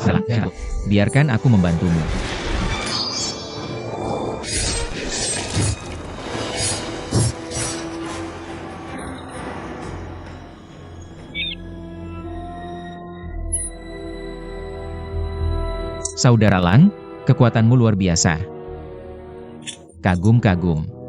Jangan. Biarkan aku membantumu. Saudara Lang, kekuatanmu luar biasa. Kagum-kagum.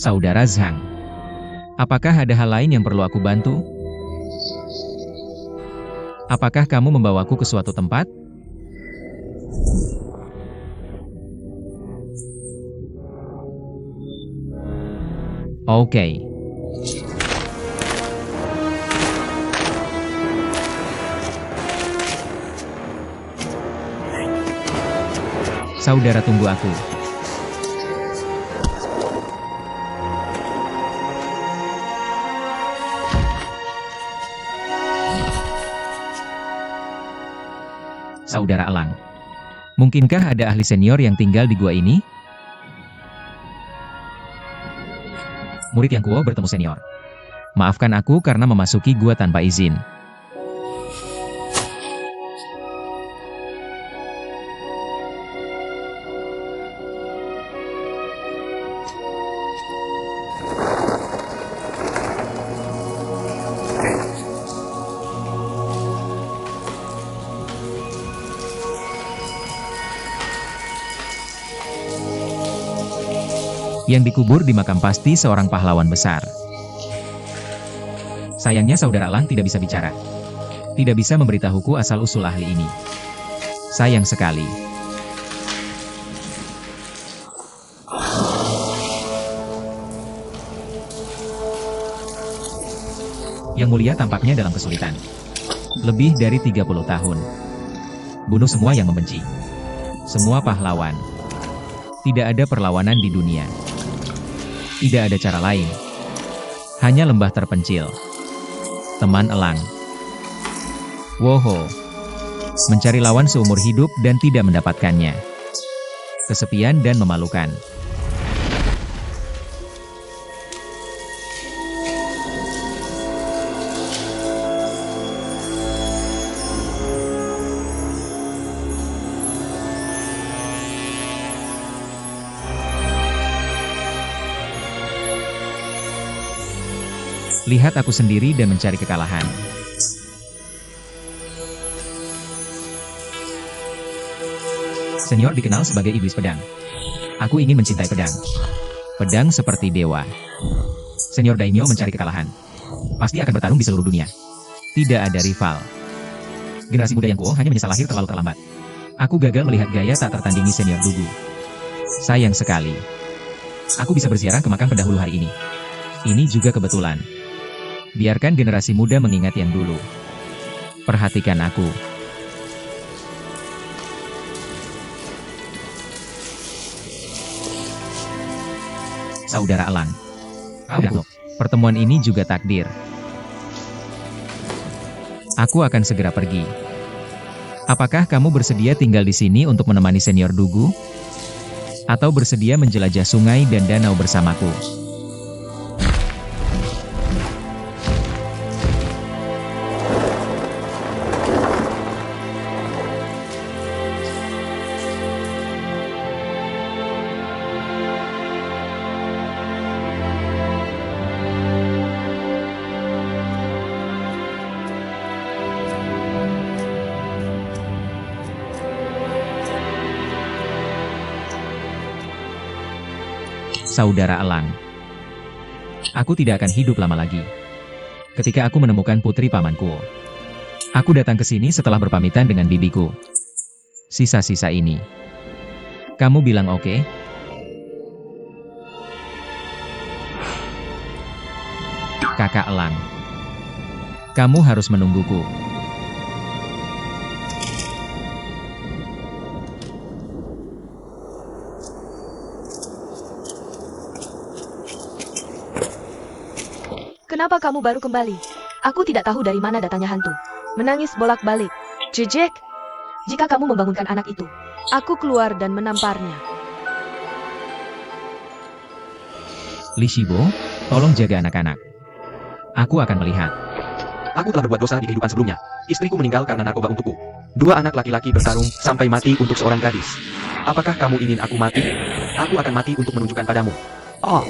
Saudara Zhang, apakah ada hal lain yang perlu aku bantu? Apakah kamu membawaku ke suatu tempat? Oke. Saudara, tunggu aku. Saudara Lang, mungkinkah ada ahli senior yang tinggal di gua ini? Murid yang kuat bertemu senior. Maafkan aku karena memasuki gua tanpa izin. Yang dikubur di makam pasti seorang pahlawan besar. Sayangnya saudara Lang tidak bisa bicara. Tidak bisa memberitahuku asal-usul ahli ini. Sayang sekali. Yang mulia tampaknya dalam kesulitan. Lebih dari 30 tahun. Bunuh semua yang membenci. Semua pahlawan. Tidak ada perlawanan di dunia. Tidak ada cara lain. Hanya lembah terpencil. Teman elang. Woho. Mencari lawan seumur hidup dan tidak mendapatkannya. Kesepian dan memalukan. Lihat aku sendiri dan mencari kekalahan. Senior dikenal sebagai iblis pedang. Aku ingin mencintai pedang. Pedang seperti dewa. Senior Daimyo mencari kekalahan. Pasti akan bertarung di seluruh dunia. Tidak ada rival. Generasi muda yang kuat hanya menyesal lahir terlalu terlambat. Aku gagal melihat gaya tak tertandingi senior Dugu. Sayang sekali. Aku bisa berziarah ke makam pendahulu hari ini. Ini juga kebetulan. Biarkan generasi muda mengingat yang dulu. Perhatikan aku. Saudara Lang. Pertemuan ini juga takdir. Aku akan segera pergi. Apakah kamu bersedia tinggal di sini untuk menemani senior Dugu? Atau bersedia menjelajah sungai dan danau bersamaku? Saudara Elang. Aku tidak akan hidup lama lagi. Ketika aku menemukan putri pamanku. Aku datang ke sini setelah berpamitan dengan bibiku. Sisa-sisa ini. Kamu bilang oke? Kakak Elang. Kamu harus menungguku. Kenapa kamu baru kembali? Aku tidak tahu dari mana datangnya hantu. Menangis bolak-balik. Jejek. Jika kamu membangunkan anak itu, aku keluar dan menamparnya. Li Shibo, tolong jaga anak-anak. Aku akan melihat. Aku telah berbuat dosa di kehidupan sebelumnya. Istriku meninggal karena narkoba untukku. 2 anak laki-laki bertarung sampai mati untuk seorang gadis. Apakah kamu ingin aku mati? Aku akan mati untuk menunjukkan padamu. Oh.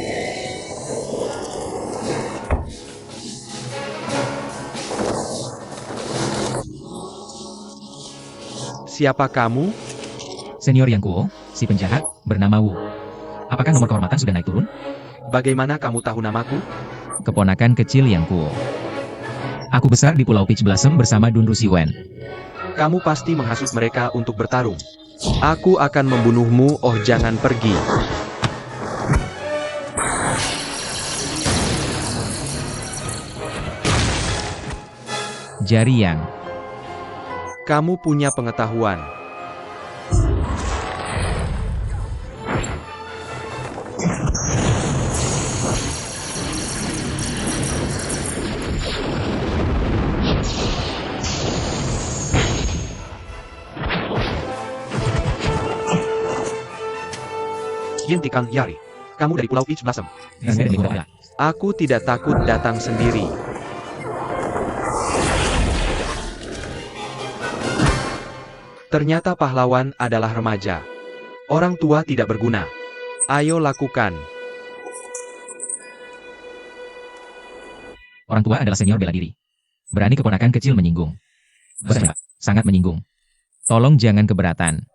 Siapa kamu? Senior Yang Kuo, si penjahat, bernama Wu. Apakah nomor kehormatan sudah naik turun? Bagaimana kamu tahu namaku? Keponakan kecil Yang Kuo. Aku besar di Pulau Peach Blossom bersama Dun Rusiwen. Kamu pasti menghasut mereka untuk bertarung. Aku akan membunuhmu, oh jangan pergi. Jari Yang. Kamu punya pengetahuan. Yentikan Yari. Kamu dari Pulau Peach Blossom. Aku tidak takut datang sendiri. Ternyata pahlawan adalah remaja. Orang tua tidak berguna. Ayo lakukan. Orang tua adalah senior bela diri. Berani keponakan kecil menyinggung. Benar, sangat menyinggung. Tolong jangan keberatan.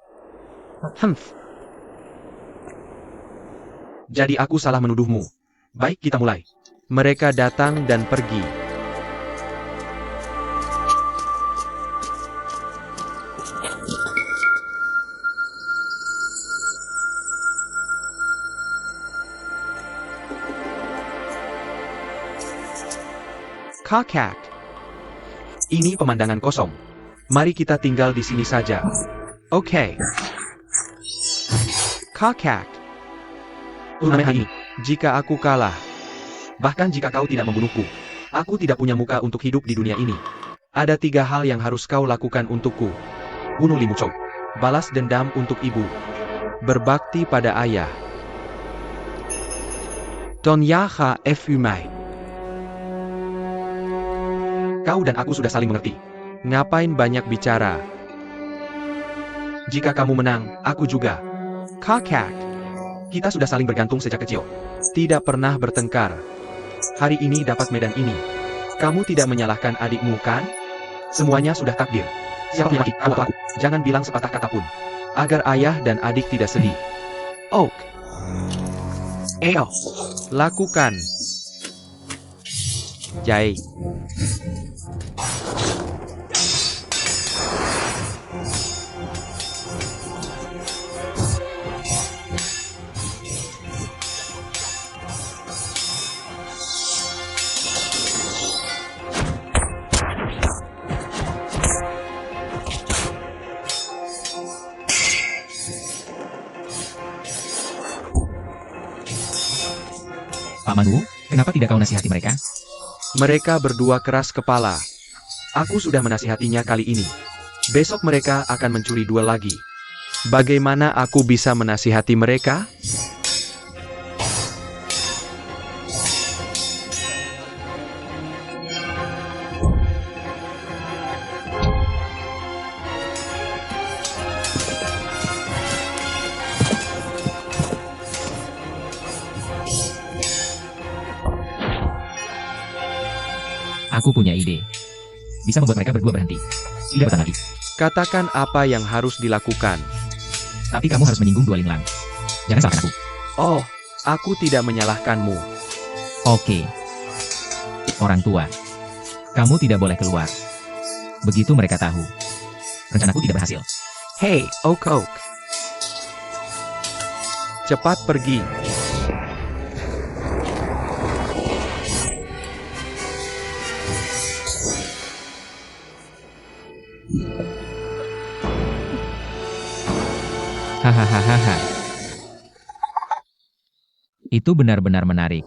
Jadi aku salah menuduhmu. Baik, kita mulai. Mereka datang dan pergi. Kakak. Ini pemandangan kosong. Mari kita tinggal di sini saja. Oke. Kakak. Turnamen hari ini. Jika aku kalah, bahkan jika kau tidak membunuhku, aku tidak punya muka untuk hidup di dunia ini. Ada 3 hal yang harus kau lakukan untukku. Bunuh Limuchou. Balas dendam untuk ibu. Berbakti pada ayah. Tonyaha Fumai. Kau dan aku sudah saling mengerti. Ngapain banyak bicara? Jika kamu menang, aku juga. Kakak. Kita sudah saling bergantung sejak kecil. Tidak pernah bertengkar. Hari ini dapat medan ini. Kamu tidak menyalahkan adikmu, kan? Semuanya sudah takdir. Siapa yang mati, kamu atau aku. Jangan bilang sepatah kata pun. Agar ayah dan adik tidak sedih. Oak. Lakukan. Jai. Paman Wu, kenapa tidak kau nasihati mereka? Mereka berdua keras kepala. Aku sudah menasihatinya kali ini. Besok mereka akan mencuri duel lagi. Bagaimana aku bisa menasihati mereka? Aku punya ide. Bisa membuat mereka berdua berhenti. Tidak bertahan lagi. Katakan apa yang harus dilakukan. Tapi kamu harus menyinggung Dua Linlang. Jangan salahkan aku. Oh, aku tidak menyalahkanmu. Oke. Orang tua. Kamu tidak boleh keluar. Begitu mereka tahu. Rencanaku tidak berhasil. Hei, Oak. Cepat pergi. Hahaha. Itu benar-benar menarik.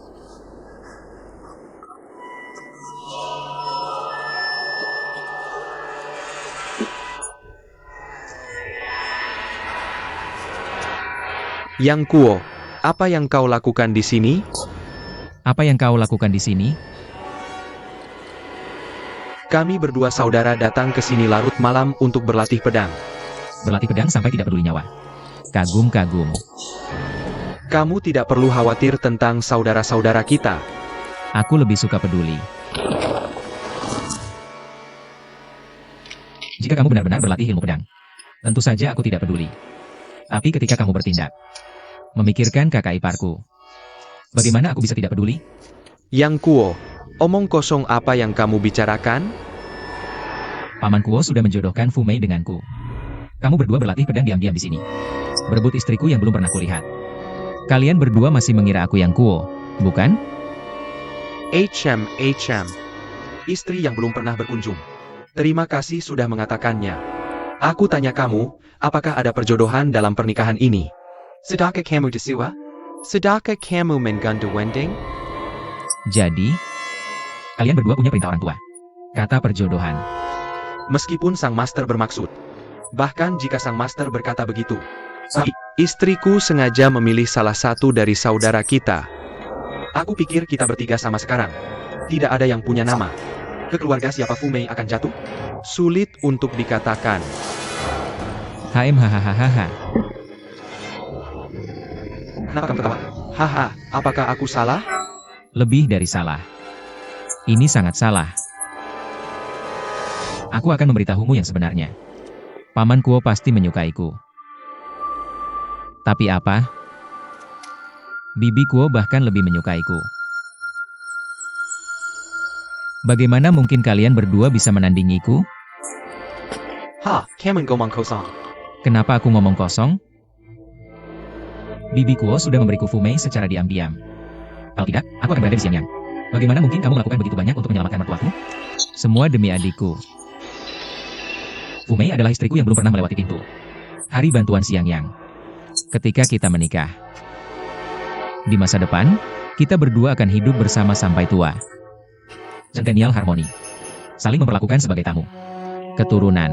Yang Kuo, apa yang kau lakukan di sini? Apa yang kau lakukan di sini? Kami berdua saudara datang ke sini larut malam untuk berlatih pedang. Berlatih pedang sampai tidak peduli nyawa. Kagum-kagum. Kamu tidak perlu khawatir tentang saudara-saudara kita. Aku lebih suka peduli. Jika kamu benar-benar berlatih ilmu pedang, tentu saja aku tidak peduli. Tapi ketika kamu bertindak, memikirkan kakak iparku, bagaimana aku bisa tidak peduli? Yang Kuo, omong kosong apa yang kamu bicarakan? Paman Kuo sudah menjodohkan Fu Mei denganku. Kamu berdua berlatih pedang diam-diam di sini. Berebut istriku yang belum pernah kulihat. Kalian berdua masih mengira aku yang Kuo, bukan? HM. Istri yang belum pernah berkunjung. Terima kasih sudah mengatakannya. Aku tanya kamu, apakah ada perjodohan dalam pernikahan ini? Sudahkah kamu disuka? Sudahkah kamu menggandu wedding? Jadi, kalian berdua punya perintah orang tua. Kata perjodohan. Meskipun sang master bermaksud. Bahkan jika sang master berkata begitu. Istriku sengaja memilih salah satu dari saudara kita. Aku pikir kita bertiga sama sekarang. Tidak ada yang punya nama. Ke keluarga siapa Fu Mei akan jatuh? Sulit untuk dikatakan. Hahaha. Kenapa kamu ketawa? Haha, apakah aku salah? Lebih dari salah. Ini sangat salah. Aku akan memberitahumu yang sebenarnya. Paman Kuo pasti menyukaiku. Tapi apa? Bibi Kuo bahkan lebih menyukaiku. Bagaimana mungkin kalian berdua bisa menandingiku? Kamu ngomong kosong. Kenapa aku ngomong kosong? Bibi Kuo sudah memberiku Fu Mei secara diam-diam. Kalau tidak, aku akan berada di Xiangyang. Bagaimana mungkin kamu melakukan begitu banyak untuk menyelamatkan mertuaku? Semua demi adikku. Fu Mei adalah istriku yang belum pernah melewati pintu hari bantuan Xiangyang. Ketika kita menikah, di masa depan, kita berdua akan hidup bersama sampai tua. Centennial harmoni. Saling memperlakukan sebagai tamu. Keturunan.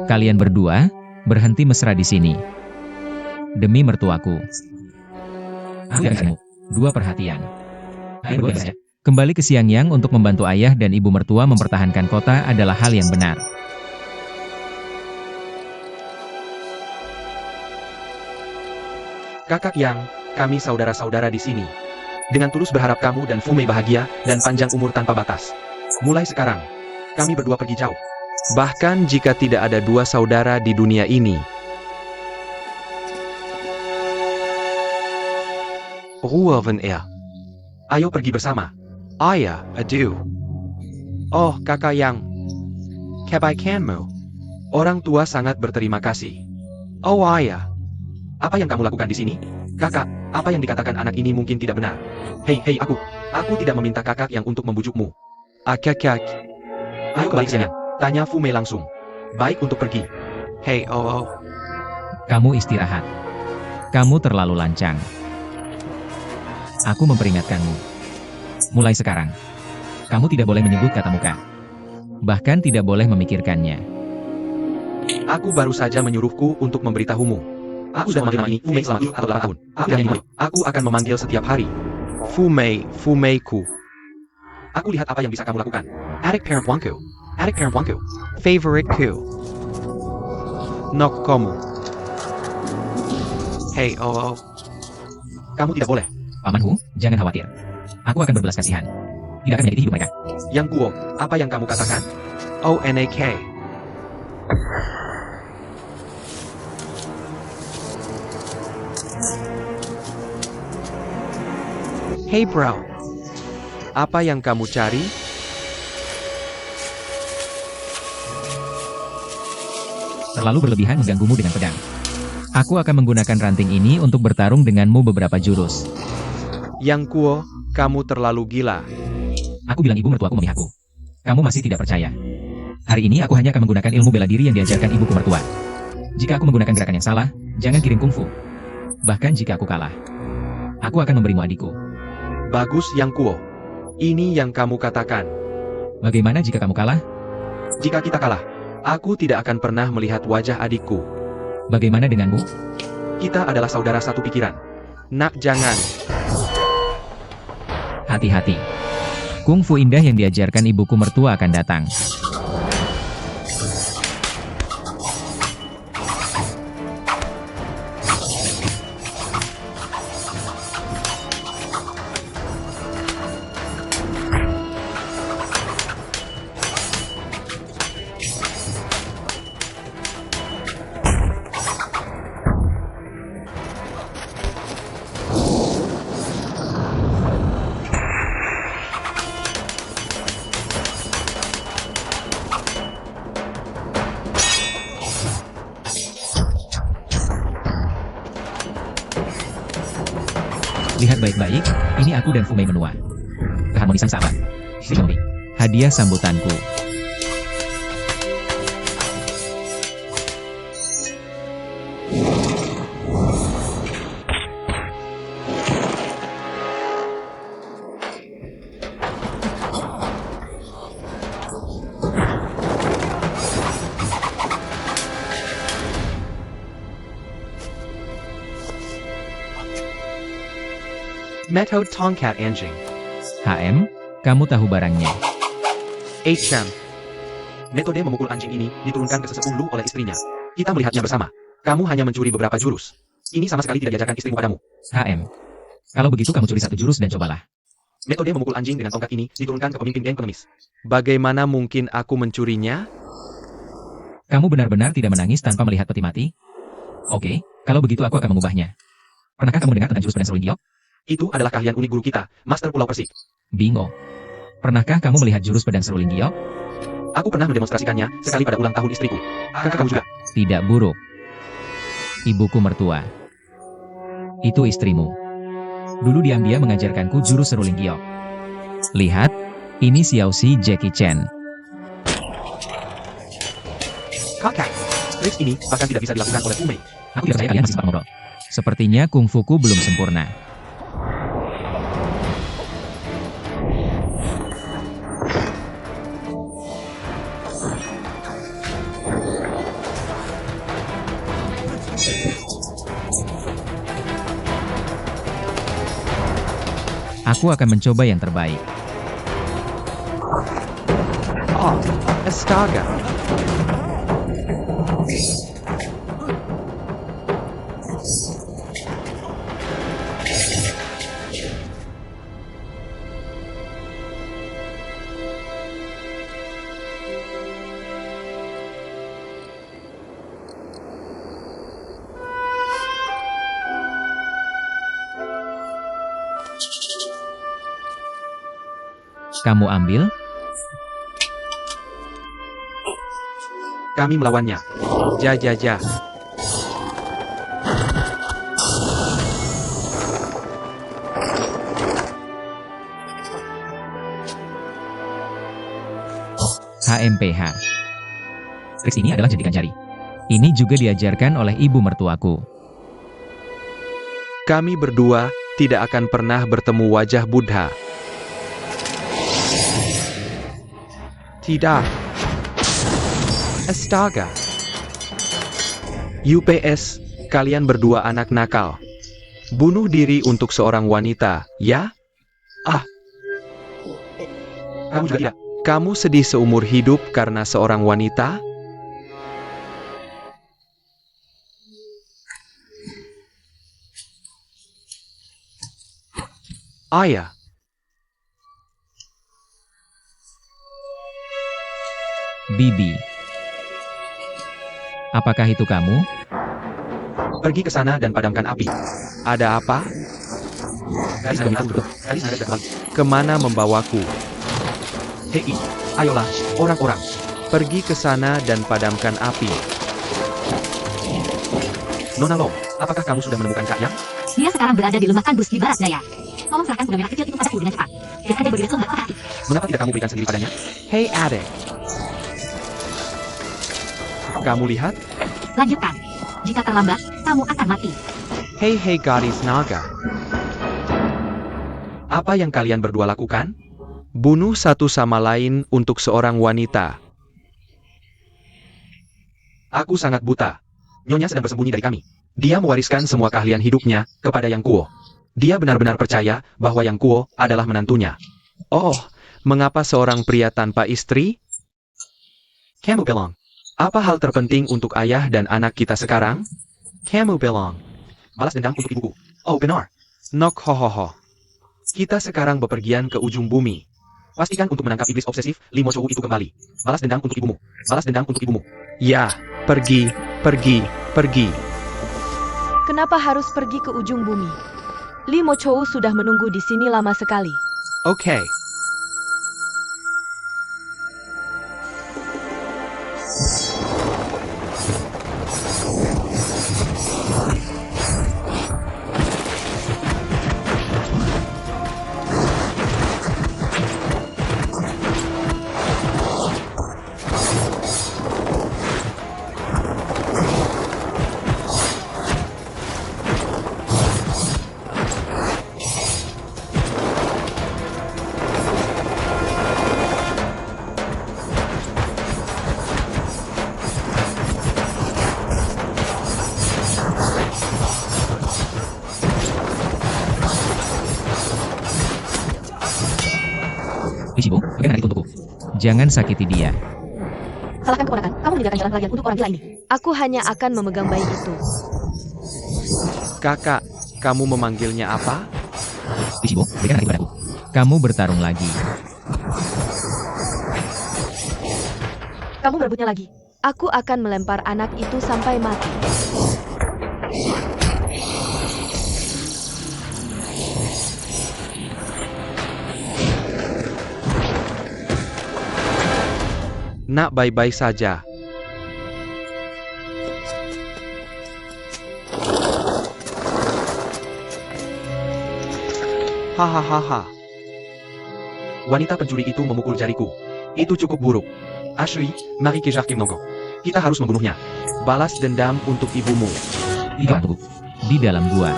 Kalian berdua berhenti mesra di sini. Demi mertuaku. Aku dan kamu. Dua perhatian. Ayo berdua saja. Kembali ke Xiangyang untuk membantu ayah dan ibu mertua mempertahankan kota adalah hal yang benar. Kakak Yang, kami saudara-saudara di sini. Dengan tulus berharap kamu dan Fu Mei bahagia dan panjang umur tanpa batas. Mulai sekarang, kami berdua pergi jauh. Bahkan jika tidak ada dua saudara di dunia ini. Ayo pergi bersama. Ayah, adieu. Oh, kakak Yang. Kebaikanmu. Orang tua sangat berterima kasih. Oh ayah. Apa yang kamu lakukan di sini? Kakak, apa yang dikatakan anak ini mungkin tidak benar. Hei, aku. Aku tidak meminta kakak yang untuk membujukmu. Kakak. Ayo kembali sana. Tanya Fu Mei langsung. Baik untuk pergi. Hei, Kamu istirahat. Kamu terlalu lancang. Aku memperingatkanmu. Mulai sekarang, kamu tidak boleh menyebut kata muka. Bahkan tidak boleh memikirkannya. Aku baru saja menyuruhku untuk memberitahumu. Aku sudah memanggil Fu Mei selama 7 atau 8 tahun. Aku akan memanggil setiap hari. Fu Meiku. Aku lihat apa yang bisa kamu lakukan. Adik parent Wangku. Favoriteku. Nok kamu. Hei, Kamu tidak boleh. Pamanku, jangan khawatir. Aku akan berbelas kasihan. Tidak akan menyakiti hidup mereka. Yang Kuo, apa yang kamu katakan? ONAK. Hey bro. Apa yang kamu cari? Terlalu berlebihan mengganggumu dengan pedang. Aku akan menggunakan ranting ini untuk bertarung denganmu beberapa jurus. Yang Kuo, kamu terlalu gila. Aku bilang ibu mertuaku memihakku. Kamu masih tidak percaya. Hari ini aku hanya akan menggunakan ilmu bela diri yang diajarkan ibuku mertua. Jika aku menggunakan gerakan yang salah, jangan kirim kungfu. Bahkan jika aku kalah, aku akan memberimu adikku. Bagus Yang Kuo. Ini yang kamu katakan. Bagaimana jika kamu kalah? Jika kita kalah, aku tidak akan pernah melihat wajah adikku. Bagaimana denganmu? Kita adalah saudara satu pikiran. Nak, jangan. Hati-hati. Kungfu indah yang diajarkan ibuku mertua akan datang. Lihat baik-baik, ini aku dan Fumei menua. Keharmonisan sahabat. Shinobi. Hadiah sambutanku. Methode Tongkat Anjing. HM, kamu tahu barangnya. HM. Metode memukul anjing ini diturunkan ke sesepuh Lu oleh istrinya. Kita melihatnya bersama. Kamu hanya mencuri beberapa jurus. Ini sama sekali tidak diajarkan istrimu padamu. HM. Kalau begitu kamu curi satu jurus dan cobalah. Metode memukul anjing dengan tongkat ini diturunkan ke pemimpin geng pengemis. Bagaimana mungkin aku mencurinya? Kamu benar-benar tidak menangis tanpa melihat peti mati? Oke, kalau begitu aku akan mengubahnya. Pernahkah kamu dengar tentang jurus pedang seruling giok? Itu adalah keahlian unik guru kita, Master Pulau Persik. Bingo. Pernahkah kamu melihat jurus pedang seruling giok? Aku pernah mendemonstrasikannya sekali pada ulang tahun istriku. Apakah kamu juga? Tidak buruk. Ibuku mertua. Itu istrimu. Dulu diam-diam mengajarkanku jurus seruling giok. Lihat, ini Xiaoxi Jackie Chan. Kakak, trik ini bahkan tidak bisa dilakukan oleh Fumei. Aku tidak percaya kalian masih sempat ngobrol. Sepertinya kungfuku belum sempurna. Aku akan mencoba yang terbaik. Oh, astaga. Kamu ambil? Kami melawannya. Ja. HMPH. Trik ini adalah jadikan jari. Ini juga diajarkan oleh ibu mertuaku. Kami berdua tidak akan pernah bertemu wajah Buddha. Tidak. Astaga. UPS, kalian berdua anak nakal. Bunuh diri untuk seorang wanita, ya? Ah. Kamu juga tidak. Kamu sedih seumur hidup karena seorang wanita? Ayah. Bibi. Apakah itu kamu? Pergi ke sana dan padamkan api. Ada apa? Garis ada betul. Garis ada kembali. Kemana membawaku? Hei, ayolah, orang-orang. Pergi ke sana dan padamkan api. Nona Long, apakah kamu sudah menemukan Kak Yang? Dia sekarang berada di lemah bus di barat daya. Tolong serahkan kuda merah kecil itu padaku dengan cepat. Biarkan dia berdiri sebentar. Mengapa tidak kamu berikan sendiri padanya? Hei adik. Kamu lihat? Lanjutkan. Jika terlambat, kamu akan mati. Hei gadis naga. Apa yang kalian berdua lakukan? Bunuh satu sama lain untuk seorang wanita. Aku sangat buta. Nyonya sedang bersembunyi dari kami. Dia mewariskan semua keahlian hidupnya kepada Yang Kuo. Dia benar-benar percaya bahwa Yang Kuo adalah menantunya. Oh, mengapa seorang pria tanpa istri? Kamu bilang, apa hal terpenting untuk ayah dan anak kita sekarang? Kamu bilang, balas dendam untuk ibuku. Oh benar. Nok hohoho. Kita sekarang bepergian ke ujung bumi. Pastikan untuk menangkap iblis obsesif Limo Chou itu kembali. Balas dendam untuk ibumu. Balas dendam untuk ibumu. Ya, pergi. Kenapa harus pergi ke ujung bumi? Limo Chou sudah menunggu di sini lama sekali. Oke. Ishibo, pegang anak itu untukku. Jangan sakiti dia. Salahkan keponakan, kamu menyediakan jalan pelarian untuk orang gila ini. Aku hanya akan memegang bayi itu. Kakak, kamu memanggilnya apa? Ishibo, berikan anak itu padaku. Kamu bertarung lagi. Kamu merebutnya lagi. Aku akan melempar anak itu sampai mati. Nak baik-baik saja. Hahaha. Wanita pencuri itu memukul jariku. Itu cukup buruk. Ashley, mari kejar Kim Nongko. Kita harus membunuhnya. Balas dendam untuk ibumu. Tiga untukku. Di dalam gua.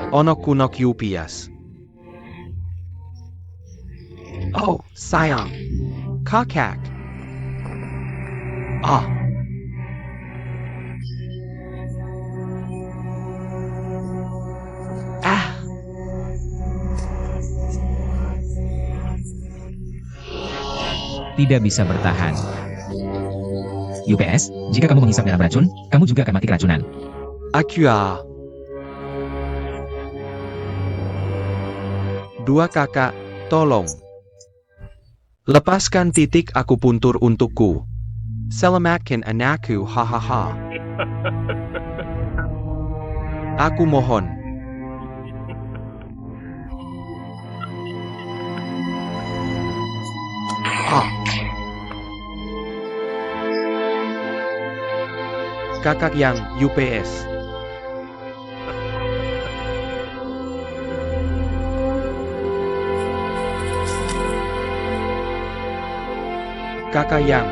Onoku no Kyupias. Oh, sayang. Kakak. Ah. Ah. Tidak bisa bertahan. UPS, jika kamu menghisap darah beracun, kamu juga akan mati keracunan. Aqua. Dua kakak, tolong. Lepaskan titik akupuntur untukku. Selamatkan anakku, hahaha. Aku mohon. Ah. Kakak yang UPS. Kakak yang.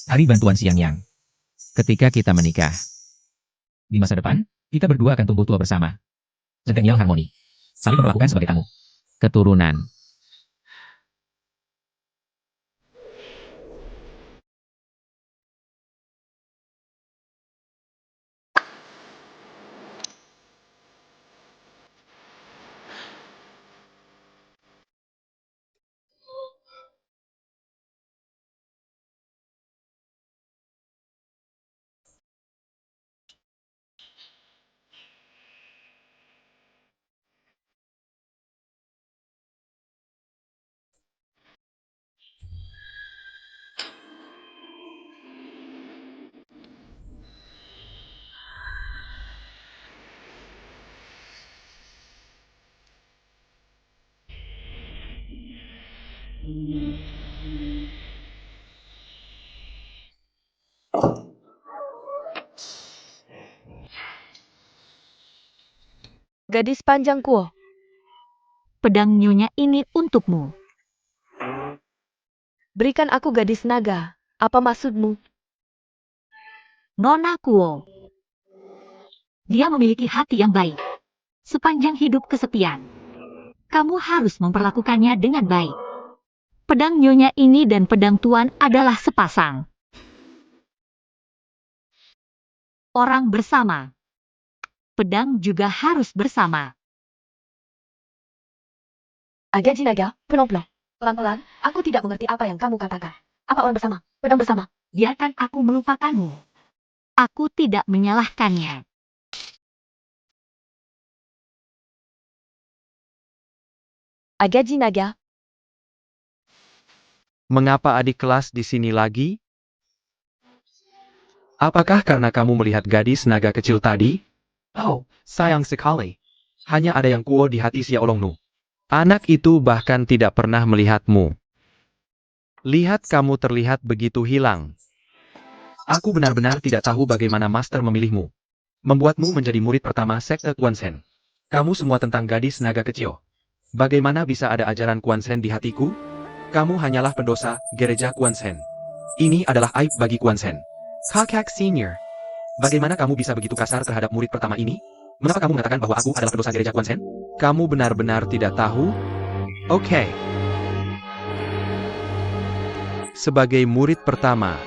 Hari bantuan siang yang. Ketika kita menikah. Di masa depan, kita berdua akan tumbuh tua bersama. Centennial harmoni. Saling memperlakukan sebagai tamu. Keturunan. Gadis panjang kuo. Pedang nyonya ini untukmu. Berikan aku gadis naga. Apa maksudmu? Nona Kuo. Dia memiliki hati yang baik. Sepanjang hidup kesepian, kamu harus memperlakukannya dengan baik. Pedang nyonya ini dan pedang tuan adalah sepasang. Orang bersama. Pedang juga harus bersama. Agaji naga, pelan-pelan. Pelan-pelan, aku tidak mengerti apa yang kamu katakan. Apa orang bersama? Pedang bersama. Biarkan aku melupakanmu. Aku tidak menyalahkannya. Agaji naga, Mengapa adik kelas di sini lagi? Apakah karena kamu melihat gadis naga kecil tadi? Oh, sayang sekali. Hanya ada yang kuo di hati Xiaolongnu. Anak itu bahkan tidak pernah melihatmu. Lihat kamu terlihat begitu hilang. Aku benar-benar tidak tahu bagaimana Master memilihmu. Membuatmu menjadi murid pertama sekte Quanzhen. Kamu semua tentang gadis naga kecil. Bagaimana bisa ada ajaran Quanzhen di hatiku? Kamu hanyalah pendosa gereja Quanzhen. Ini adalah aib bagi Quanzhen. Kakak Senior, bagaimana kamu bisa begitu kasar terhadap murid pertama ini? Mengapa kamu mengatakan bahwa aku adalah pendosa gereja Quanzhen? Kamu benar-benar tidak tahu? Oke. Sebagai murid pertama,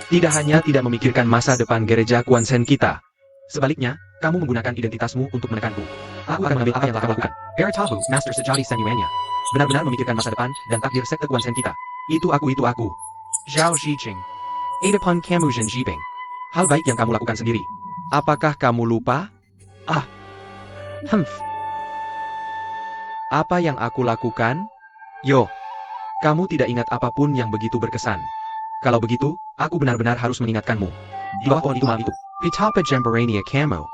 tidak hanya tidak memikirkan masa depan gereja Quanzhen kita. Sebaliknya, kamu menggunakan identitasmu untuk menekanku. Aku akan mengambil apa yang telah kau lakukan. Eritahu, Master sejati Senyuenya. Benar-benar memikirkan masa depan dan takdir sekte Quanzhen kita. Itu aku. Zhao Xiqing. Adapun kamu Zhen Jibing. Hal baik yang kamu lakukan sendiri. Apakah kamu lupa? Apa yang aku lakukan? Yo, kamu tidak ingat apapun yang begitu berkesan. Kalau begitu, aku benar-benar harus mengingatkanmu. Di bawah pohon itu malam itu. Pitapa Jamborania kamu.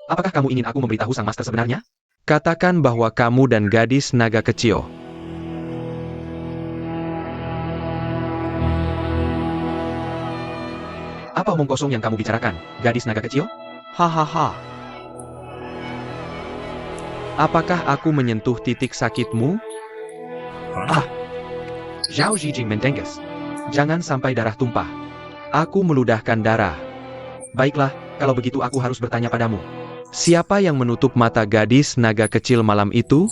Apakah kamu ingin aku memberitahu sang master sebenarnya? Katakan bahwa kamu dan gadis naga kecil. Apa omong kosong yang kamu bicarakan, gadis naga kecil? Hahaha. Apakah aku menyentuh titik sakitmu? Zhao Zijing mendenges. Jangan sampai darah tumpah. Aku meludahkan darah. Baiklah, kalau begitu aku harus bertanya padamu. Siapa yang menutup mata gadis naga kecil malam itu?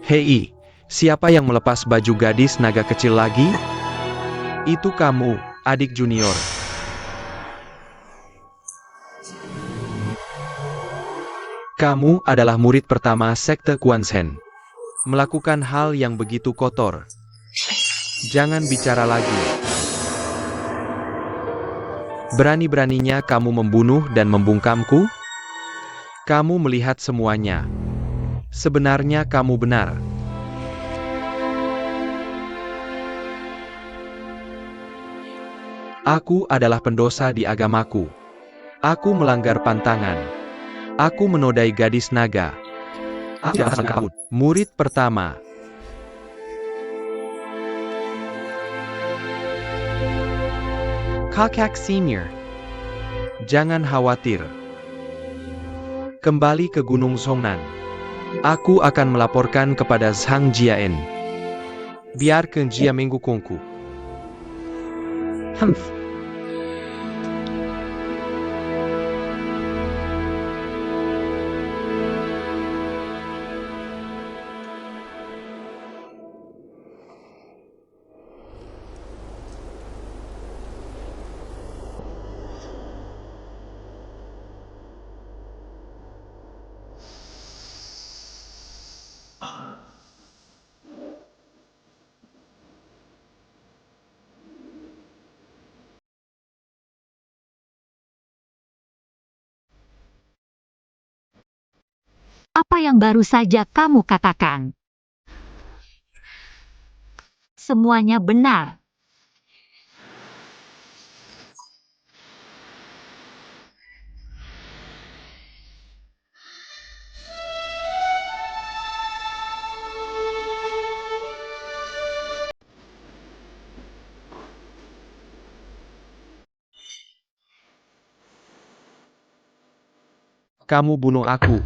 Hei, siapa yang melepas baju gadis naga kecil lagi? Itu kamu, adik junior. Kamu adalah murid pertama sekte Quanzhen. Melakukan hal yang begitu kotor. Jangan bicara lagi. Berani-beraninya kamu membunuh dan membungkamku? Kamu melihat semuanya. Sebenarnya kamu benar. Aku adalah pendosa di agamaku. Aku melanggar pantangan. Aku menodai gadis naga. Aku tidak akan kabur. Murid pertama. Kakak Senior. Jangan khawatir. Kembali ke Gunung Songnan. Aku akan melaporkan kepada Zhang Jiaen. Biarkan dia menghukumku. Apa yang baru saja kamu katakan? Semuanya benar. Kamu bunuh aku.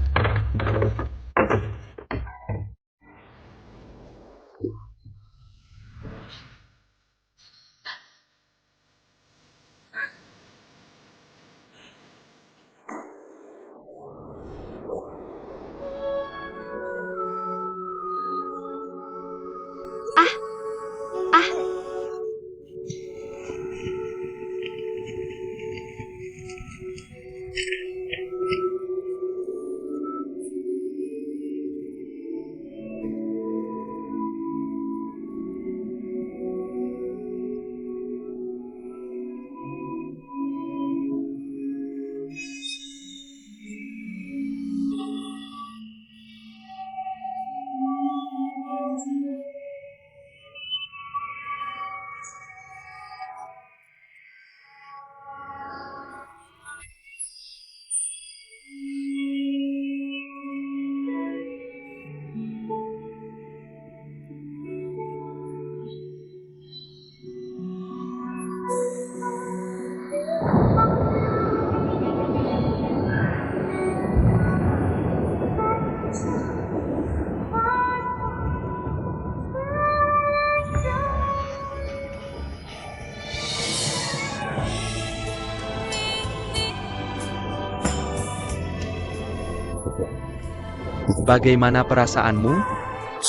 Bagaimana perasaanmu?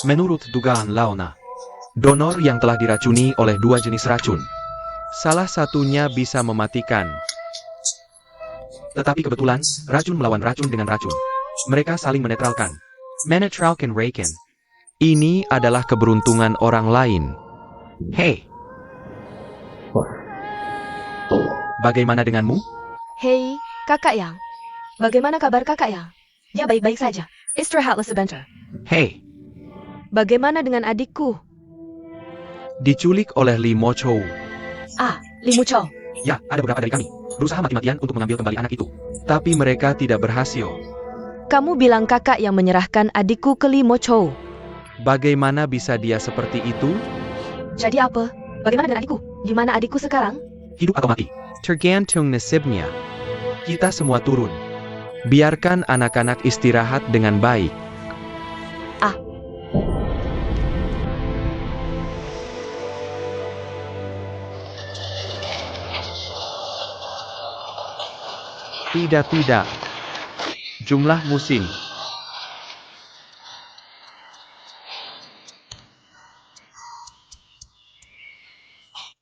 Menurut dugaan Laona, donor yang telah diracuni oleh dua jenis racun. Salah satunya bisa mematikan. Tetapi kebetulan, racun melawan racun dengan racun. Mereka saling menetralkan. Menetralkan Raken. Ini adalah keberuntungan orang lain. Hei! Bagaimana denganmu? Hei, kakak yang. Bagaimana kabar kakak yang? Dia baik-baik saja. Istirahatlah sebentar. Hei! Bagaimana dengan adikku? Diculik oleh Li Mochou. Ah, Li Muchou. Ya, ada beberapa dari kami berusaha mati-matian untuk mengambil kembali anak itu. Tapi mereka tidak berhasil. Kamu bilang kakak yang menyerahkan adikku ke Li Muchou. Bagaimana bisa dia seperti itu? Jadi apa? Bagaimana dengan adikku? Di mana adikku sekarang? Hidup atau mati? Tergantung nasibnya. Kita semua turun. Biarkan anak-anak istirahat dengan baik. Ah. Tidak. Jumlah musim.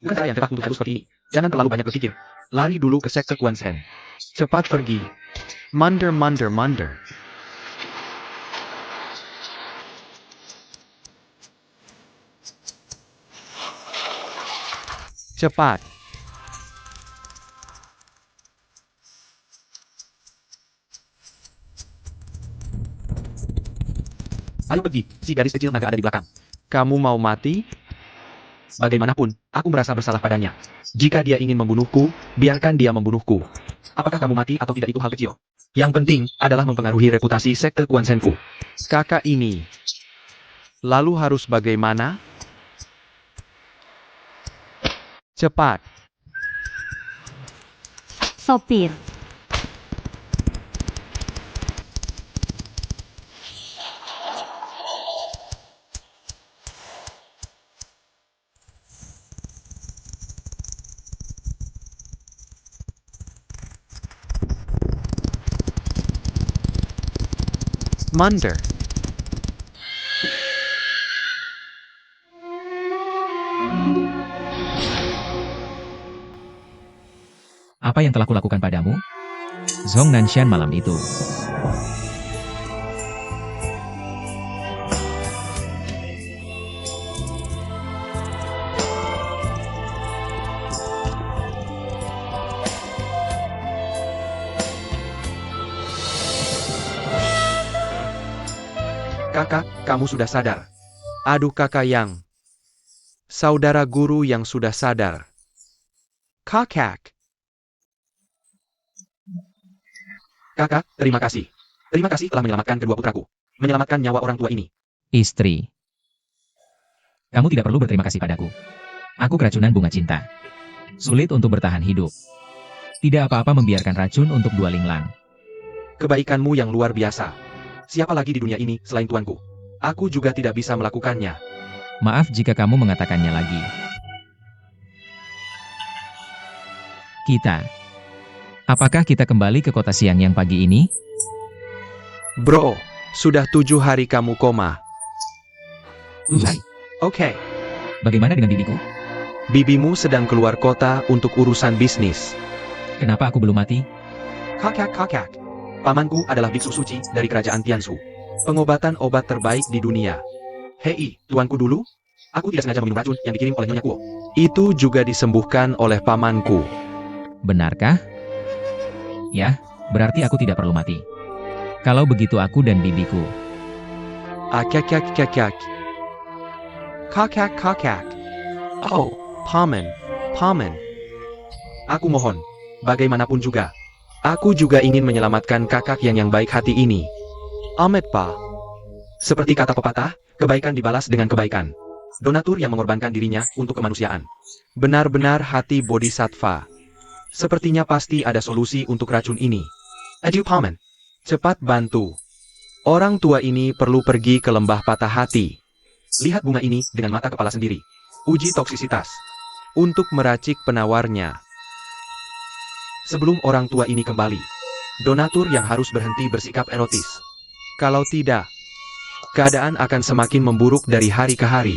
Bukan cara yang tepat untuk harus seperti ini. Jangan terlalu banyak berpikir. Lari dulu ke sekte Kuan-sen. Cepat pergi. Munder. Cepat. Ayo pergi, si gadis kecil naga ada di belakang. Kamu mau mati? Bagaimanapun, aku merasa bersalah padanya. Jika dia ingin membunuhku, biarkan dia membunuhku. Apakah kamu mati atau tidak itu hal kecil. Yang penting adalah mempengaruhi reputasi sekte Kuan-senku. Kakak ini. Lalu harus bagaimana? Cepat. Sopir. Munder. Apa yang telah kulakukan padamu? Zhong Nanshan malam itu. Kakak, kamu sudah sadar. Aduh kakak yang. Saudara guru yang sudah sadar. Kakak. Kakak, terima kasih. Terima kasih telah menyelamatkan kedua putraku. Menyelamatkan nyawa orang tua ini. Istri. Kamu tidak perlu berterima kasih padaku. Aku keracunan bunga cinta. Sulit untuk bertahan hidup. Tidak apa-apa membiarkan racun untuk dua linglang. Kebaikanmu yang luar biasa. Siapa lagi di dunia ini selain tuanku? Aku juga tidak bisa melakukannya. Maaf jika kamu mengatakannya lagi. Apakah kita kembali ke kota siang yang pagi ini? Bro, sudah 7 hari kamu koma. Oke. Bagaimana dengan bibiku? Bibimu sedang keluar kota untuk urusan bisnis. Kenapa aku belum mati? Kakak. Pamanku adalah biksu suci dari kerajaan Tiansu. Pengobatan obat terbaik di dunia. Hei, tuanku dulu. Aku tidak sengaja meminum racun yang dikirim oleh Nyonya Kuo. Itu juga disembuhkan oleh pamanku. Benarkah? Ya, berarti aku tidak perlu mati. Kalau begitu aku dan bibiku. Kakak. Oh, paman. Aku mohon, bagaimanapun juga. Aku juga ingin menyelamatkan kakak yang baik hati ini. Amet pa. Seperti kata pepatah, kebaikan dibalas dengan kebaikan. Donatur yang mengorbankan dirinya untuk kemanusiaan. Benar-benar hati bodhisattva. Sepertinya pasti ada solusi untuk racun ini. Adieu paman. Cepat bantu. Orang tua ini perlu pergi ke lembah patah hati. Lihat bunga ini dengan mata kepala sendiri. Uji toksisitas. Untuk meracik penawarnya. Sebelum orang tua ini kembali, donatur yang harus berhenti bersikap erotis. Kalau tidak, keadaan akan semakin memburuk dari hari ke hari.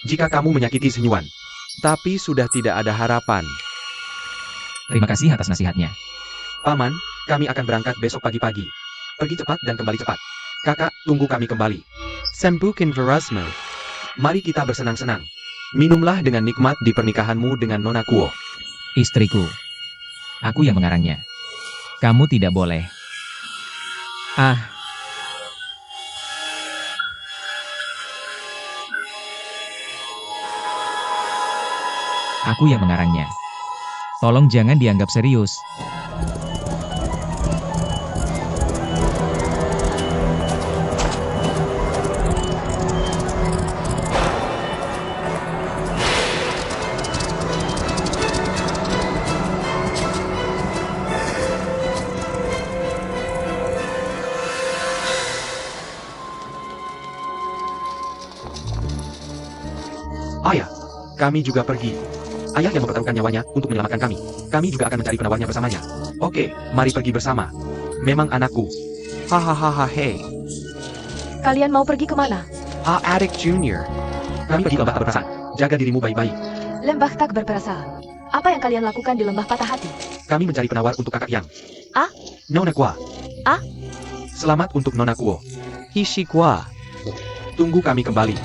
Jika kamu menyakiti Senyuan, tapi sudah tidak ada harapan. Terima kasih atas nasihatnya. Paman, kami akan berangkat besok pagi-pagi. Pergi cepat dan kembali cepat. Kakak, tunggu kami kembali. Sembukin Verasmo. Mari kita bersenang-senang. Minumlah dengan nikmat di pernikahanmu dengan Nona Kuo. Istriku. Aku yang mengarangnya. Kamu tidak boleh. Aku yang mengarangnya. Tolong jangan dianggap serius. Ayah, kami juga pergi. Ayah yang mempertaruhkan nyawanya untuk menyelamatkan kami. Kami juga akan mencari penawarnya bersamanya. Oke, mari pergi bersama. Memang anakku. Hahaha hei. Kalian mau pergi kemana? Adik Junior. Kami pergi ke lembah tak berperasaan. Jaga dirimu baik-baik. Lembah tak berperasaan. Apa yang kalian lakukan di lembah patah hati? Kami mencari penawar untuk kakak Yang. Nona Kuo. Selamat untuk Nona Kuo. Hishikwa. Tunggu kami kembali.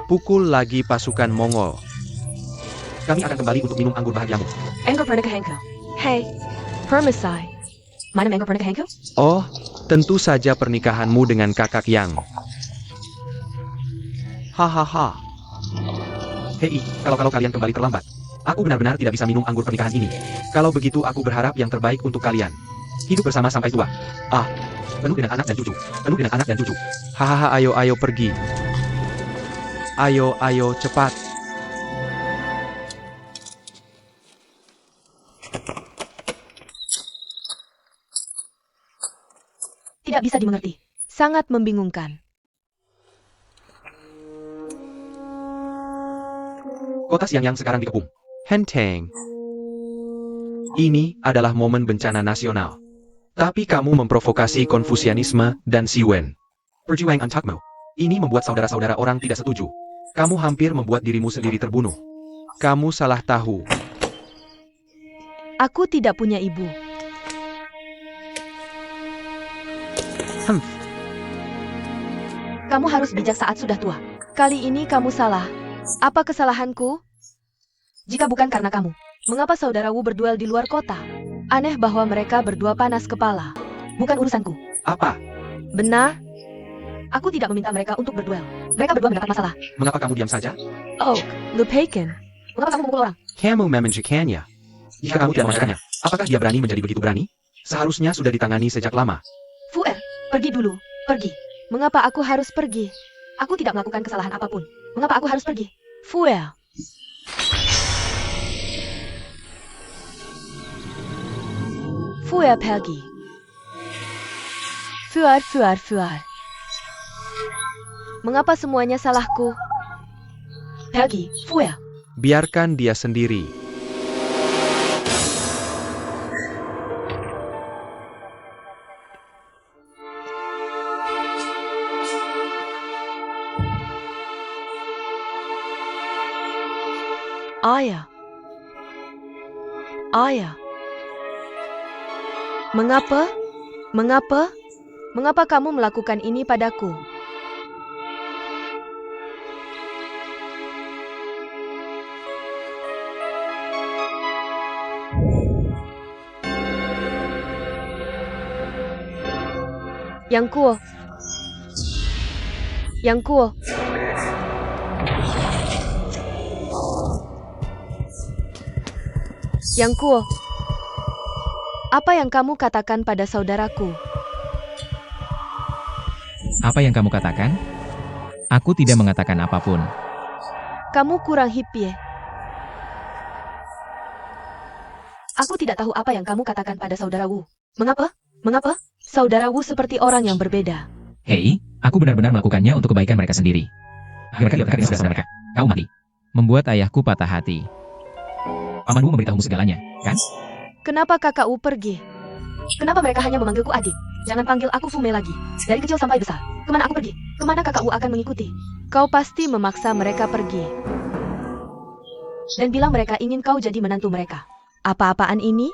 Pukul lagi pasukan Mongol. Kami akan kembali untuk minum anggur bahagiamu. Engkau pernah ke Hengko? Hei, Permisai. Mana engkau pernah ke Hengko? Oh, tentu saja pernikahanmu dengan kakak Yang. Hahaha. Hei, kalau kalian kembali terlambat, aku benar-benar tidak bisa minum anggur pernikahan ini. Kalau begitu aku berharap yang terbaik untuk kalian. Hidup bersama sampai tua. Penuh dengan anak dan cucu. Penuh dengan anak dan cucu. Hahaha, ayo pergi. Ayo cepat. Tidak bisa dimengerti. Sangat membingungkan. Kota Xiangyang sekarang dikepung. Henteng. Ini adalah momen bencana nasional. Tapi kamu memprovokasi Konfusianisme dan Siwen. Perjuangan Antakmo. Ini membuat saudara-saudara orang tidak setuju. Kamu hampir membuat dirimu sendiri terbunuh. Kamu salah tahu. Aku tidak punya ibu. Kamu harus bijak saat sudah tua. Kali ini kamu salah. Apa kesalahanku? Jika bukan karena kamu, mengapa saudara Wu berduel di luar kota? Aneh bahwa mereka berdua panas kepala. Bukan urusanku. Apa? Benar? Aku tidak meminta mereka untuk berduel. Mereka berdua mendapat masalah. Mengapa kamu diam saja? Oh, Lupeiken. Mengapa kamu memukul orang? Kamu memenjadikannya. Jika kamu tidak mengatakannya, apakah dia berani menjadi begitu berani? Seharusnya sudah ditangani sejak lama. Fuer, pergi dulu. Pergi. Mengapa aku harus pergi? Aku tidak melakukan kesalahan apapun. Mengapa aku harus pergi? Fuer. Fuer pergi. Fuer. Mengapa semuanya salahku? Pergi, Fuer. Biarkan dia sendiri. Ayah. Mengapa kamu melakukan ini padaku? Yang Kuo. Apa yang kamu katakan pada saudaraku? Apa yang kamu katakan? Aku tidak mengatakan apapun. Kamu kurang hippie. Aku tidak tahu apa yang kamu katakan pada saudara Wu. Mengapa? Saudara Wu seperti orang yang berbeda. Hei, aku benar-benar melakukannya untuk kebaikan mereka sendiri. Mereka lihat dengan saudara mereka. Kau mati. Membuat ayahku patah hati. Pamanmu memberitahumu segalanya, kan? Kenapa kakak Wu pergi? Kenapa mereka hanya memanggilku adik? Jangan panggil aku Fume lagi. Dari kecil sampai besar. Kemana aku pergi? Kemana kakakku akan mengikuti? Kau pasti memaksa mereka pergi. Dan bilang mereka ingin kau jadi menantu mereka. Apa-apaan ini?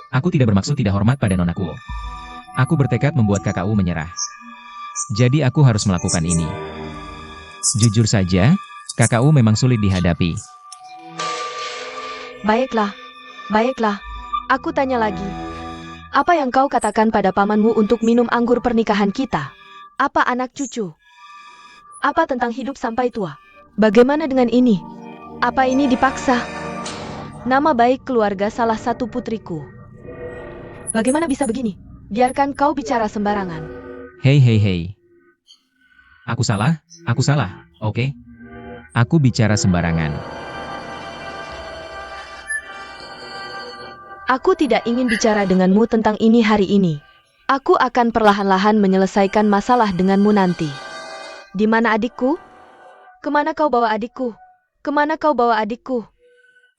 Aku tidak bermaksud tidak hormat pada Nona Kuo. Aku bertekad membuat KKU menyerah. Jadi aku harus melakukan ini. Jujur saja, KKU memang sulit dihadapi. Baiklah. Baiklah. Aku tanya lagi. Apa yang kau katakan pada pamanmu untuk minum anggur pernikahan kita? Apa anak cucu? Apa tentang hidup sampai tua? Bagaimana dengan ini? Apa ini dipaksa? Nama baik keluarga salah satu putriku. Bagaimana bisa begini? Biarkan kau bicara sembarangan. Hei. Aku salah, oke? Aku bicara sembarangan. Aku tidak ingin bicara denganmu tentang ini hari ini. Aku akan perlahan-lahan menyelesaikan masalah denganmu nanti. Di mana adikku? Kemana kau bawa adikku? Kemana kau bawa adikku?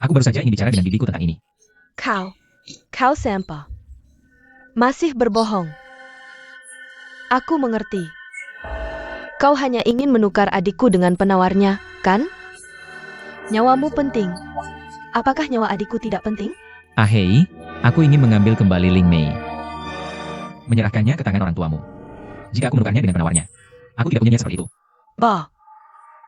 Aku baru saja ingin bicara dengan bibiku tentang ini. Kau Sempa. Masih berbohong. Aku mengerti. Kau hanya ingin menukar adikku dengan penawarnya, kan? Nyawamu penting. Apakah nyawa adikku tidak penting? Hei, aku ingin mengambil kembali Ling Mei. Menyerahkannya ke tangan orang tuamu. Jika aku menukarnya dengan penawarnya, aku tidak punya niat seperti itu. Bah,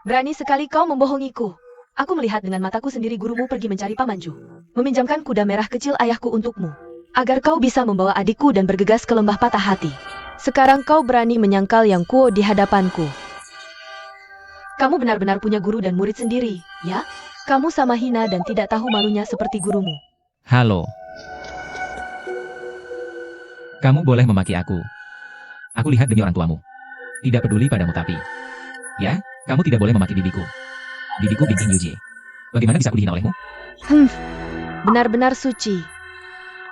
berani sekali kau membohongiku. Aku melihat dengan mataku sendiri gurumu pergi mencari pamanju. Meminjamkan kuda merah kecil ayahku untukmu. Agar kau bisa membawa adikku dan bergegas ke lembah patah hati. Sekarang kau berani menyangkal yang kuo di hadapanku. Kamu benar-benar punya guru dan murid sendiri, ya? Kamu sama hina dan tidak tahu malunya seperti gurumu. Halo. Kamu boleh memaki aku. Aku lihat demi orang tuamu. Tidak peduli padamu tapi. Ya, kamu tidak boleh memaki bibiku. Bibiku Binking Yuji. Bagaimana bisa aku dihina olehmu? Benar-benar suci.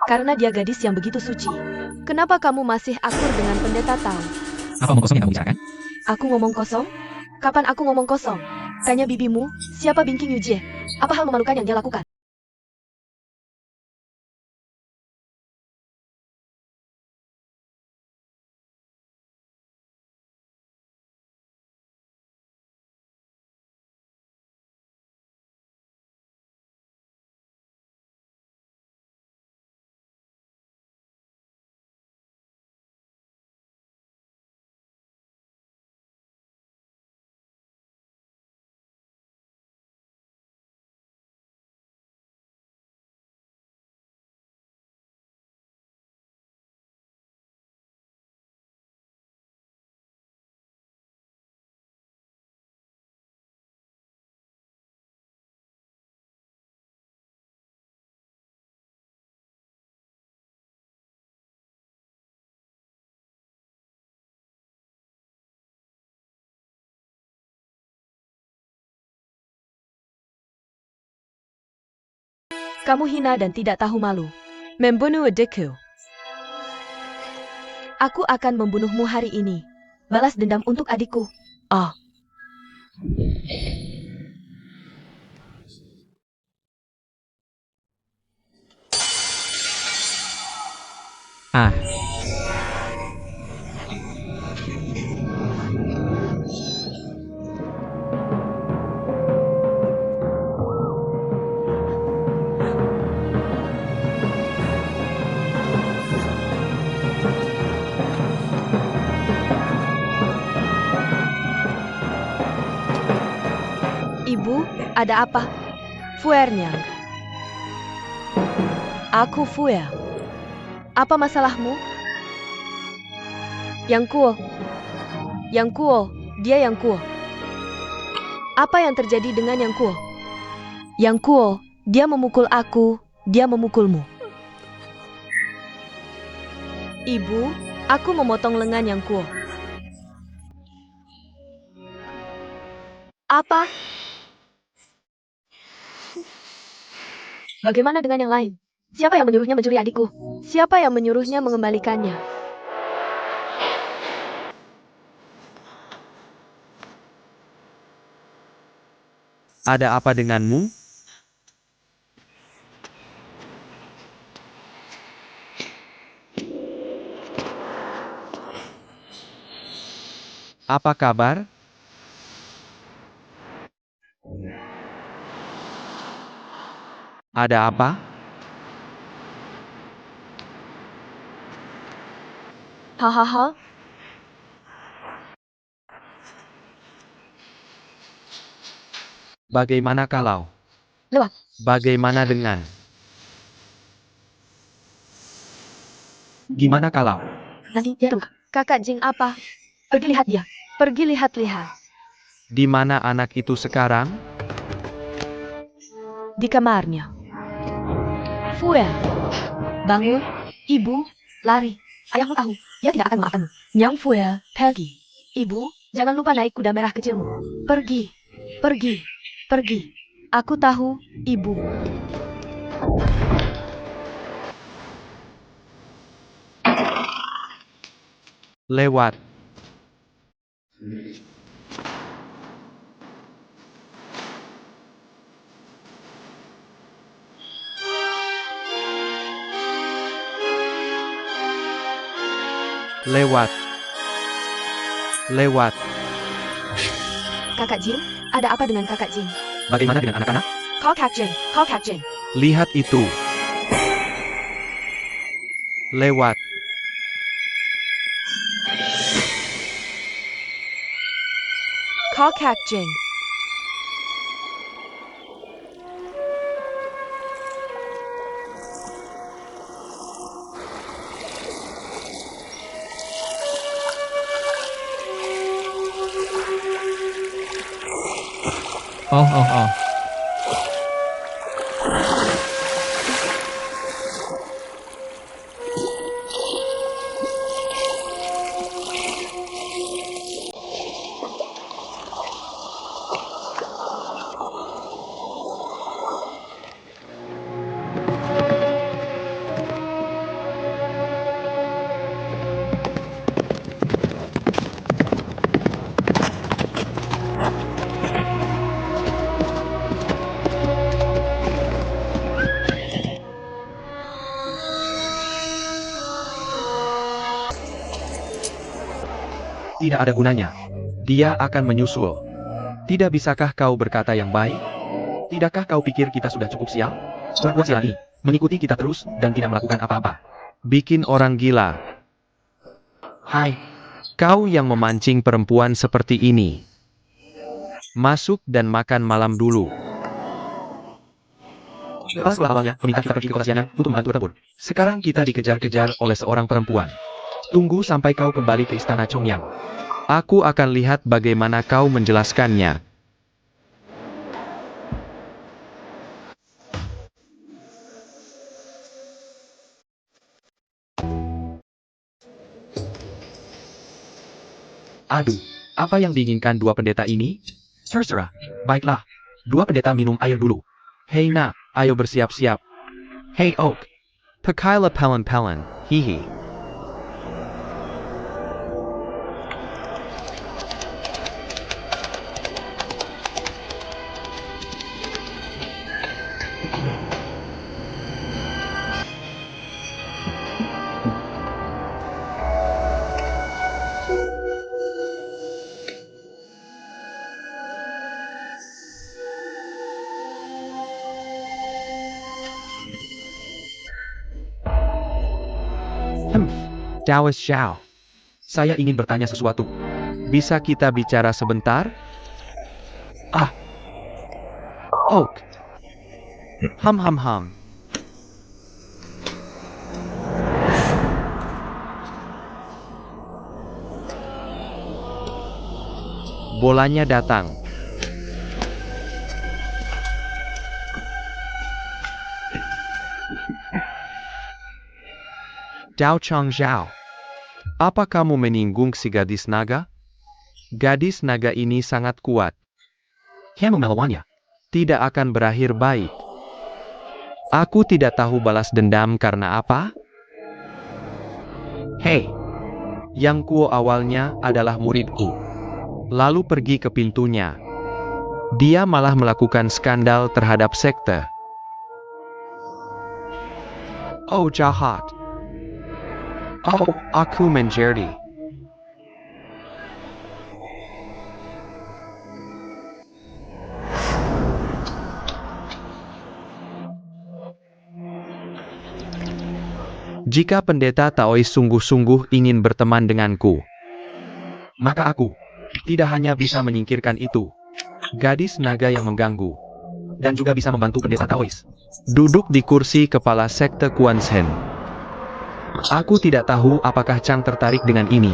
Karena dia gadis yang begitu suci. Kenapa kamu masih akur dengan pendeta Tao? Apa omong kosong yang kamu bicarakan? Aku ngomong kosong? Kapan aku ngomong kosong? Tanya bibimu, siapa Binking Yuji? Apa hal memalukan yang dia lakukan? Kamu hina dan tidak tahu malu. Membunuh adikku. Aku akan membunuhmu hari ini. Balas dendam untuk adikku. Oh. Ah, Ibu, ada apa? Fuernyang. Aku Fuer. Apa masalahmu? Yang Kuo, dia Yang Kuo. Apa yang terjadi dengan Yang Kuo? Yang Kuo, dia memukul aku, dia memukulmu. Ibu, aku memotong lengan Yang Kuo. Apa? Bagaimana dengan yang lain? Siapa yang menyuruhnya mencuri adikku? Siapa yang menyuruhnya mengembalikannya? Ada apa denganmu? Apa kabar? Ada apa? Hahaha, Bagaimana kalau? lewat. Bagaimana dengan? Gimana kalau? Nanti dia tuh. Kakak Jing apa? Pergi lihat dia. Pergi lihat-lihat. Di mana anak itu sekarang? Di kamarnya. Fuel. Bangun. Ibu. Lari. Ayahmu tahu. Dia tidak akan memaafkanmu. Nyang Fuel. Pergi. Ibu. Jangan lupa naik kuda merah kecilmu. Pergi. Pergi. Pergi. Aku tahu, ibu. Lewat. Lewat. Lewat. Kakak Jing, ada apa dengan kakak Jing? Bagaimana dengan anak-anak? Kakak Jing, kakak Jing. Lihat itu. Lewat. Kakak Jing. Oh, oh, oh. Tidak ada gunanya. Dia akan menyusul. Tidak bisakah kau berkata yang baik? Tidakkah kau pikir kita sudah cukup sial? Perempuan sial ini mengikuti kita terus dan tidak melakukan apa-apa. Bikin orang gila. Hai, kau yang memancing perempuan seperti ini. Masuk dan makan malam dulu. Bebas awalnya meminta kita pergi ke kota Siana untuk membantu bertempur. Sekarang kita dikejar-kejar oleh seorang perempuan. Tunggu sampai kau kembali ke istana Chongyang. Aku akan lihat bagaimana kau menjelaskannya. Aduh, apa yang diinginkan dua pendeta ini? Terserah. Baiklah. Dua pendeta minum air dulu. Hei nak, ayo bersiap-siap. Hei Oak. Pakailah pelan-pelan, hihi. Taoist Xiao. Saya ingin bertanya sesuatu. Bisa kita bicara sebentar? Ah. Oak. Ham ham ham. Bolanya datang. Dao Chang Zhao. Apa kamu menyinggung si gadis naga? Gadis naga ini sangat kuat. Kamu melawannya. Tidak akan berakhir baik. Aku tidak tahu balas dendam karena apa? Hei. Yang Kuo awalnya adalah muridku. Lalu pergi ke pintunya. Dia malah melakukan skandal terhadap sekte. Oh jahat. Oh, aku menjadi. Jika pendeta Taois sungguh-sungguh ingin berteman denganku, maka aku tidak hanya bisa menyingkirkan itu, gadis naga yang mengganggu, dan juga bisa membantu pendeta Taois duduk di kursi kepala sekte Kuan Shen. Aku tidak tahu apakah Chang tertarik dengan ini.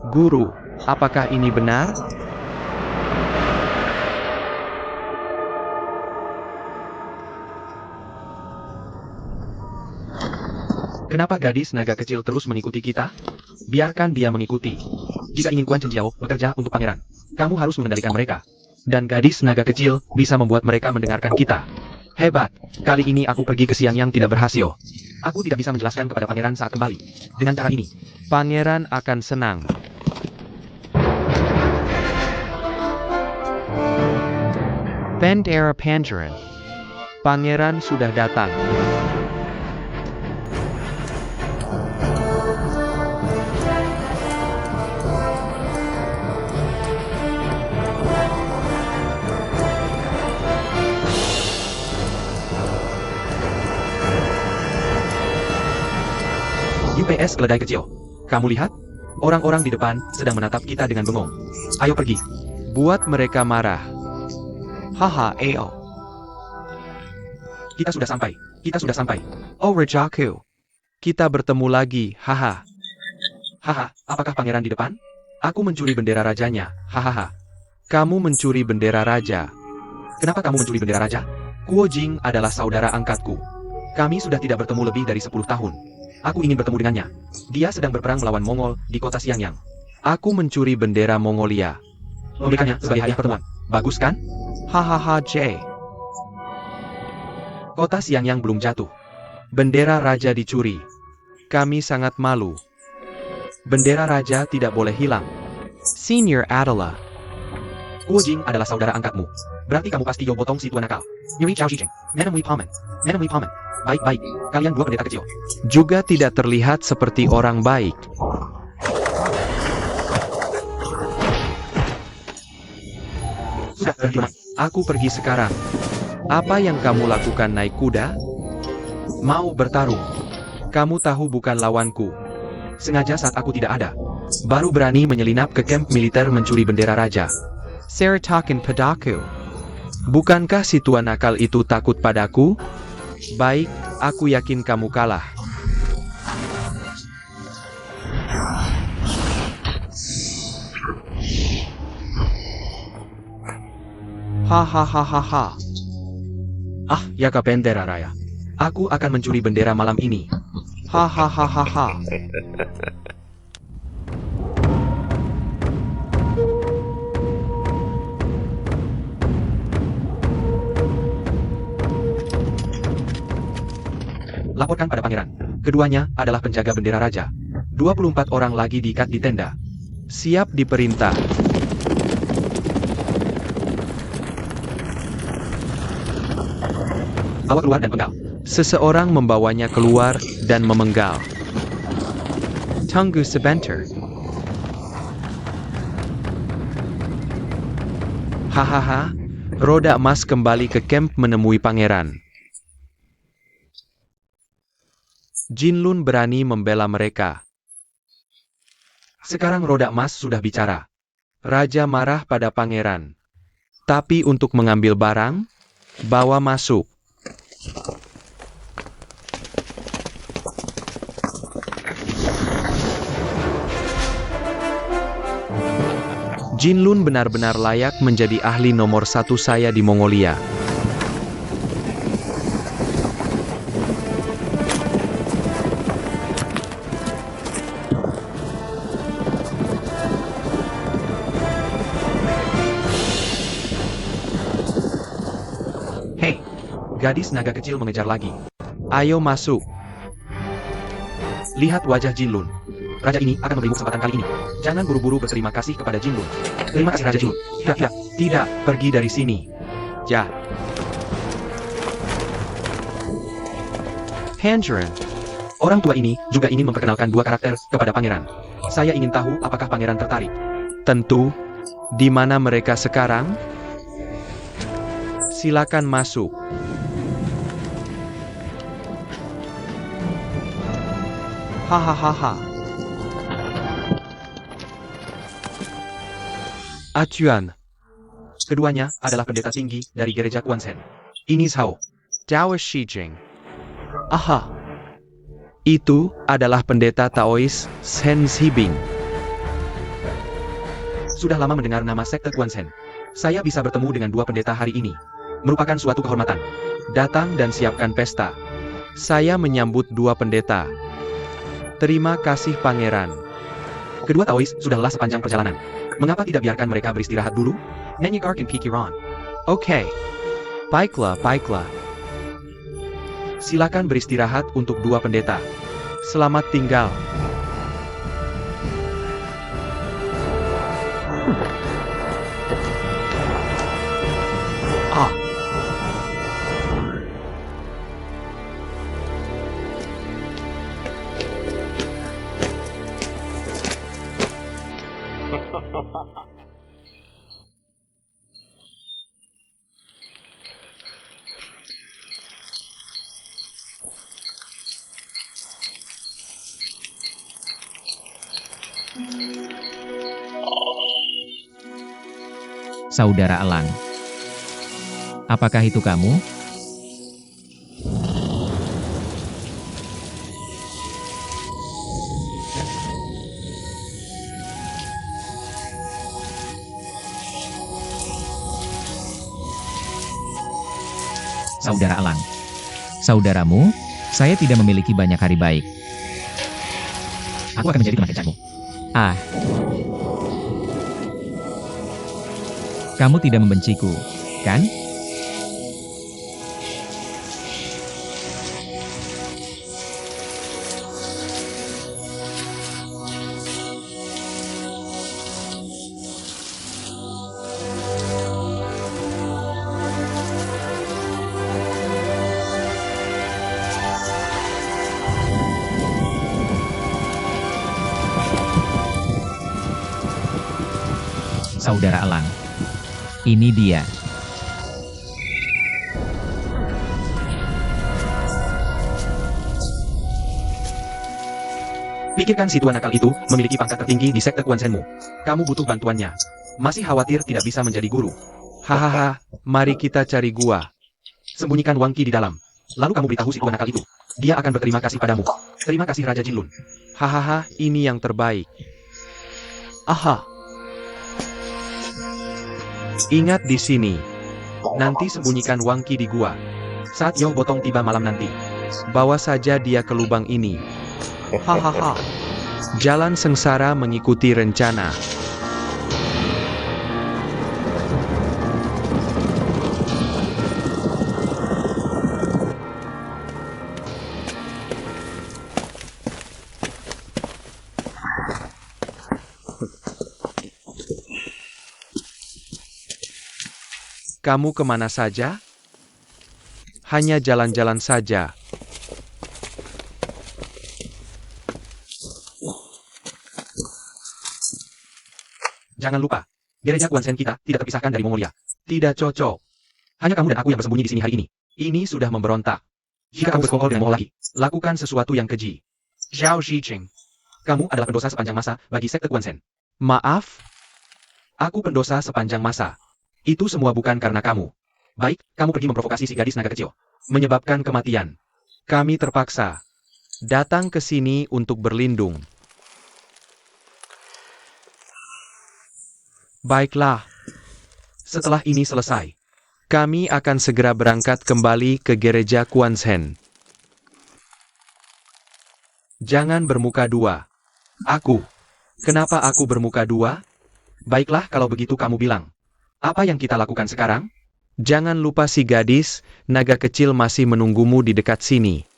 Guru, apakah ini benar? Kenapa gadis naga kecil terus mengikuti kita? Biarkan dia mengikuti. Jika ingin Guan Chenjiao bekerja untuk pangeran, kamu harus mengendalikan mereka. Dan gadis naga kecil bisa membuat mereka mendengarkan kita. Hebat, kali ini aku pergi ke siang yang tidak berhasil. Aku tidak bisa menjelaskan kepada pangeran saat kembali. Dengan cara ini, pangeran akan senang. Bandara Pangeran. Pangeran sudah datang. UPS keledai kecil. Kamu lihat? Orang-orang di depan sedang menatap kita dengan bengong. Ayo pergi. Buat mereka marah. Haha, Eo. Kita sudah sampai. Kita sudah sampai. Oh, Rajaku. Kita bertemu lagi, haha. Haha, apakah pangeran di depan? Aku mencuri bendera rajanya, hahaha. Kamu mencuri bendera raja. Kenapa kamu mencuri bendera raja? Kuo Jing adalah saudara angkatku. Kami sudah tidak bertemu lebih dari 10 tahun. Aku ingin bertemu dengannya. Dia sedang berperang melawan Mongol di kota Xiangyang. Aku mencuri bendera Mongolia. Memberikannya sebagai hadiah pertemuan. Bagus kan? Hahaha, J. Kota Xiangyang belum jatuh. Bendera raja dicuri. Kami sangat malu. Bendera raja tidak boleh hilang. Senior adalah Kuo Jing adalah saudara angkatmu. Berarti kamu pasti Yobotong si tua nakal. Nyuri Chao Shijing. Nenemui paman. Nenemui paman. Baik-baik, kalian dua pendeta kecil. Juga tidak terlihat seperti orang baik. Sudah, berhenti. Aku pergi sekarang. Apa yang kamu lakukan naik kuda? Mau bertarung. Kamu tahu bukan lawanku. Sengaja saat aku tidak ada. Baru berani menyelinap ke kamp militer mencuri bendera raja. Seratakin padaku. Bukankah si tua nakal itu takut padaku? Baik, aku yakin kamu kalah. Hahaha. Ah, Yaka bendera raya. Aku akan mencuri bendera malam ini. Hahaha. Laporkan pada pangeran. Keduanya adalah penjaga bendera raja. 24 orang lagi diikat di tenda. Siap diperintah. Bawa keluar dan penggal. Seseorang membawanya keluar dan memenggal. Tunggu sebentar. Hahaha. Roda emas kembali ke kamp menemui pangeran. Jinlun berani membela mereka. Sekarang roda emas sudah bicara. Raja marah pada pangeran. Tapi untuk mengambil barang, bawa masuk. Jinlun benar-benar layak menjadi ahli nomor 1 saya di Mongolia. Hei, gadis naga kecil mengejar lagi. Ayo masuk. Lihat wajah Jinlun. Raja ini akan memberimu kesempatan kali ini. Jangan buru-buru berterima kasih kepada Jinlun. Terima kasih Raja Jinlun. Tidak, pergi dari sini. Ja. Pangeran. Orang tua ini juga ingin memperkenalkan dua karakter kepada pangeran. Saya ingin tahu apakah pangeran tertarik. Tentu. Di mana mereka sekarang? Silakan masuk. Hahaha. Acuan. Keduanya adalah pendeta tinggi dari gereja Kuansen. Ini Zhao. Dao Shijing. Aha. Itu adalah pendeta Taois Shen Zibing. Sudah lama mendengar nama sekte Kuansen. Saya bisa bertemu dengan dua pendeta hari ini. Merupakan suatu kehormatan. Datang dan siapkan pesta. Saya menyambut dua pendeta. Terima kasih pangeran. Kedua Taois sudah lelah sepanjang perjalanan. Mengapa tidak biarkan mereka beristirahat dulu? Nyanyi Karkin pikiran. Oke. Baiklah, baiklah. Silakan beristirahat untuk dua pendeta. Selamat tinggal. Ah. Saudara Elang. Apakah itu kamu? Saudara Elang. Saudaramu, saya tidak memiliki banyak hari baik. Aku akan menjadi teman kencanmu. Ah. Kamu tidak membenciku, kan? Saudara Elang. Ini dia. Pikirkan si tua nakal itu memiliki pangkat tertinggi di sekte Kuansenmu. Kamu butuh bantuannya. Masih khawatir tidak bisa menjadi guru. Hahaha, mari kita cari gua. Sembunyikan Wang Qi di dalam. Lalu kamu beritahu si tua nakal itu. Dia akan berterima kasih padamu. Terima kasih Raja Jinlun. Hahaha, ini yang terbaik. Aha. Ingat di sini. Nanti sembunyikan Wang Qi di gua. Saat Yo Botong tiba malam nanti, bawa saja dia ke lubang ini. Hahaha. Jalan sengsara mengikuti rencana. Kamu kemana saja? Hanya jalan-jalan saja. Jangan lupa, gereja Kuansen kita tidak terpisahkan dari Mongolia. Tidak cocok. Hanya kamu dan aku yang bersembunyi di sini hari ini. Ini sudah memberontak. Jika kamu bersekongkol dengan Mongol lagi, lakukan sesuatu yang keji. Zhao Shiqing. Kamu adalah pendosa sepanjang masa bagi sekte Kuansen. Maaf? Aku pendosa sepanjang masa. Itu semua bukan karena kamu. Baik, kamu pergi memprovokasi si gadis naga kecil. Menyebabkan kematian. Kami terpaksa datang ke sini untuk berlindung. Baiklah. Setelah ini selesai, kami akan segera berangkat kembali ke gereja Kuansen. Jangan bermuka dua. Aku. Kenapa aku bermuka dua? Baiklah kalau begitu kamu bilang. Apa yang kita lakukan sekarang? Jangan lupa si gadis, naga kecil masih menunggumu di dekat sini.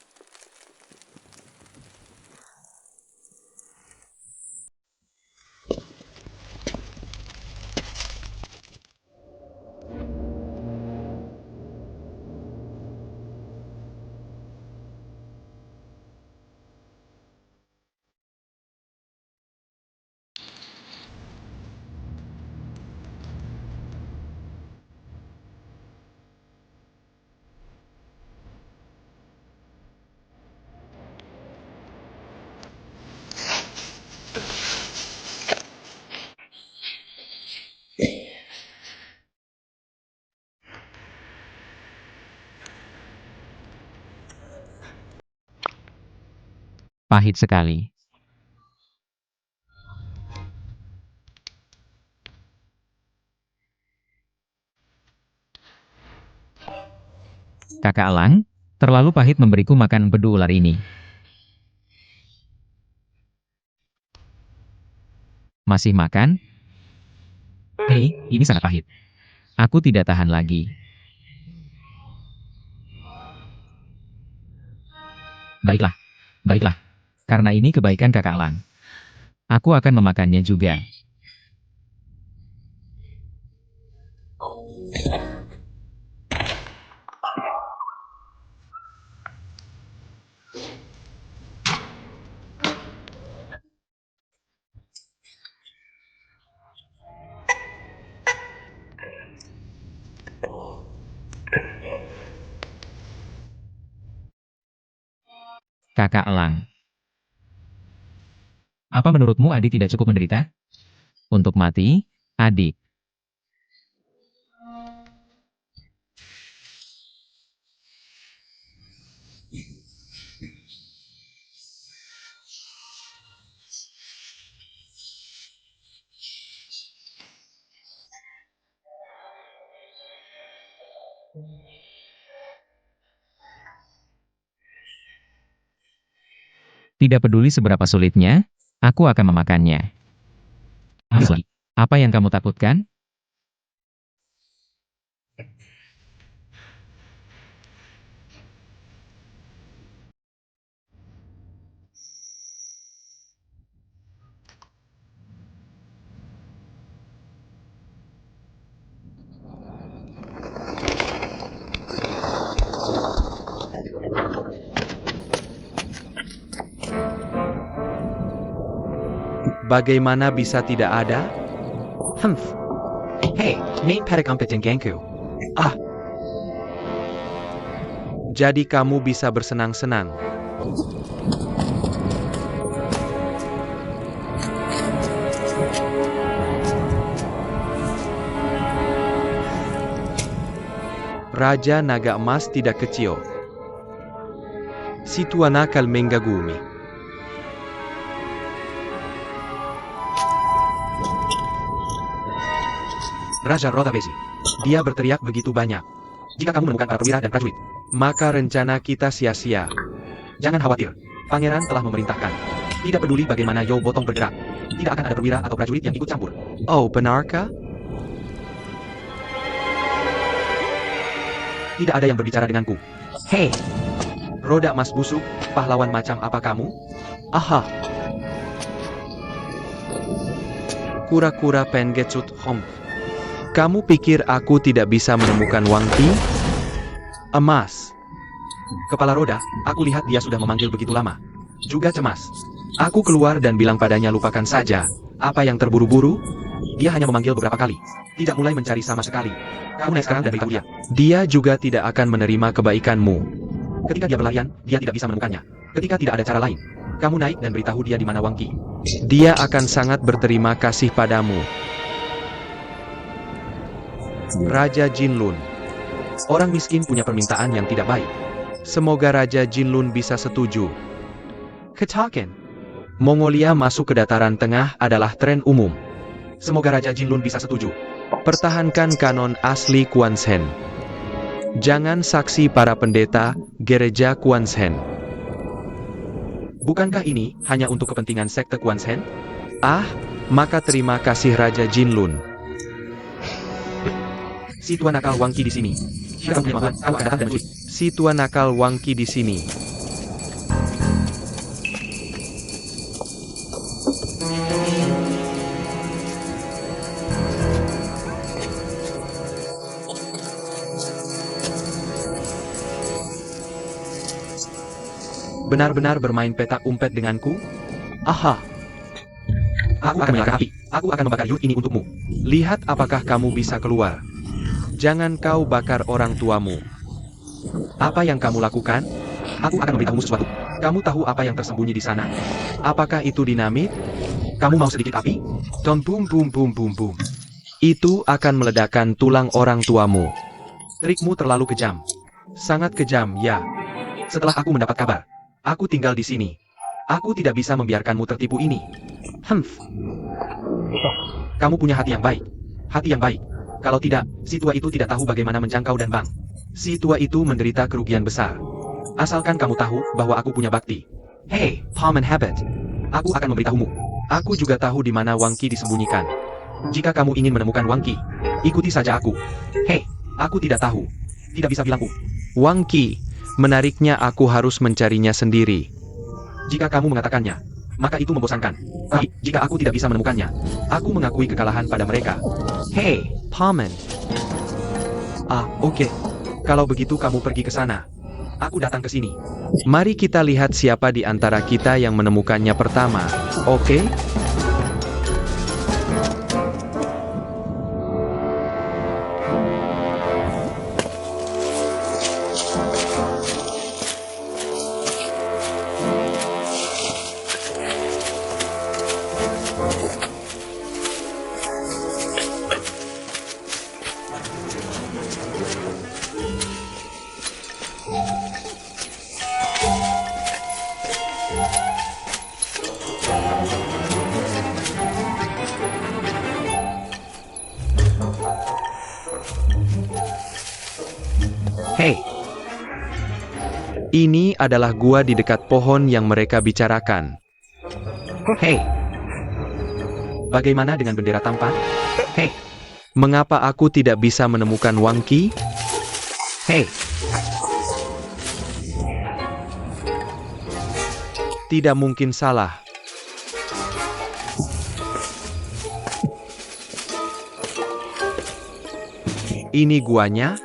Pahit sekali. Kakak Elang, terlalu pahit memberiku makan empedu ular ini. Masih makan? Hei, ini sangat pahit. Aku tidak tahan lagi. Baiklah, baiklah. Karena ini kebaikan Kakak Elang. Aku akan memakannya juga. Kakak Elang. Apa menurutmu adik tidak cukup menderita? Untuk mati, adik. Tidak peduli seberapa sulitnya, aku akan memakannya. Apa yang kamu takutkan? Bagaimana bisa tidak ada? Humph. Hey, main pada kompetensi gengku. Ah. Jadi kamu bisa bersenang-senang. Raja Naga Emas tidak kecil. Si tua nakal menggagumi. Raja Roda Besi. Dia berteriak begitu banyak. Jika kamu menemukan para perwira dan prajurit, maka rencana kita sia-sia. Jangan khawatir, pangeran telah memerintahkan. Tidak peduli bagaimana Yo Botong bergerak, tidak akan ada perwira atau prajurit yang ikut campur. Oh, benarkah? Tidak ada yang berbicara denganku. Hei, Roda Emas busuk, pahlawan macam apa kamu? Aha. Kura-kura Pengetsuit Hom. Kamu pikir aku tidak bisa menemukan Wangti? Emas. Kepala Roda, aku lihat dia sudah memanggil begitu lama. Juga cemas. Aku keluar dan bilang padanya lupakan saja. Apa yang terburu-buru? Dia hanya memanggil beberapa kali. Tidak mulai mencari sama sekali. Kamu naik sekarang dan beritahu dia. Dia juga tidak akan menerima kebaikanmu. Ketika dia berlarian, dia tidak bisa menemukannya. Ketika tidak ada cara lain, kamu naik dan beritahu dia di mana Wangki. Dia akan sangat berterima kasih padamu. Raja Jinlun. Orang miskin punya permintaan yang tidak baik. Semoga Raja Jinlun bisa setuju. Ketaken. Mongolia masuk ke dataran tengah adalah tren umum. Semoga Raja Jinlun bisa setuju. Pertahankan kanon asli Quanzhen. Jangan saksi para pendeta gereja Quanzhen. Bukankah ini hanya untuk kepentingan sekte Quanzhen? Ah, maka terima kasih Raja Jinlun. Si tua nakal Wangki di sini. Jika kamu kamu akan datang dan menculik. Si tua nakal Wangki di sini. Benar-benar bermain petak umpet denganku? Aha. Aku akan menyalakan api. Aku akan membakar yurt ini untukmu. Lihat apakah kamu bisa keluar. Jangan kau bakar orang tuamu. Apa yang kamu lakukan? Aku akan memberitahumu sesuatu. Kamu tahu apa yang tersembunyi di sana? Apakah itu dinamit? Kamu mau sedikit api? Tom boom boom boom boom boom. Itu akan meledakkan tulang orang tuamu. Trikmu terlalu kejam. Sangat kejam, ya. Setelah aku mendapat kabar, aku tinggal di sini. Aku tidak bisa membiarkanmu tertipu ini. Humph. Kamu punya hati yang baik. Hati yang baik. Kalau tidak, si tua itu tidak tahu bagaimana menjangkau dan bang. Si tua itu menderita kerugian besar. Asalkan kamu tahu bahwa aku punya bakti. Hei, Paman Habit. Aku akan memberitahumu. Aku juga tahu di mana Wang Qi disembunyikan. Jika kamu ingin menemukan Wang Qi, ikuti saja aku. Hei, aku tidak tahu. Tidak bisa bilangku. Wang Qi, menariknya aku harus mencarinya sendiri. Jika kamu mengatakannya, maka itu membosankan. Tapi, jika aku tidak bisa menemukannya, aku mengakui kekalahan pada mereka. Hei, Paman. Oke. Kalau begitu kamu pergi ke sana. Aku datang ke sini. Mari kita lihat siapa di antara kita yang menemukannya pertama. Oke? Hei, ini adalah gua di dekat pohon yang mereka bicarakan. Hei, bagaimana dengan bendera tampan? Hei, mengapa aku tidak bisa menemukan Wang Qi? Hei, tidak mungkin salah. Ini guanya?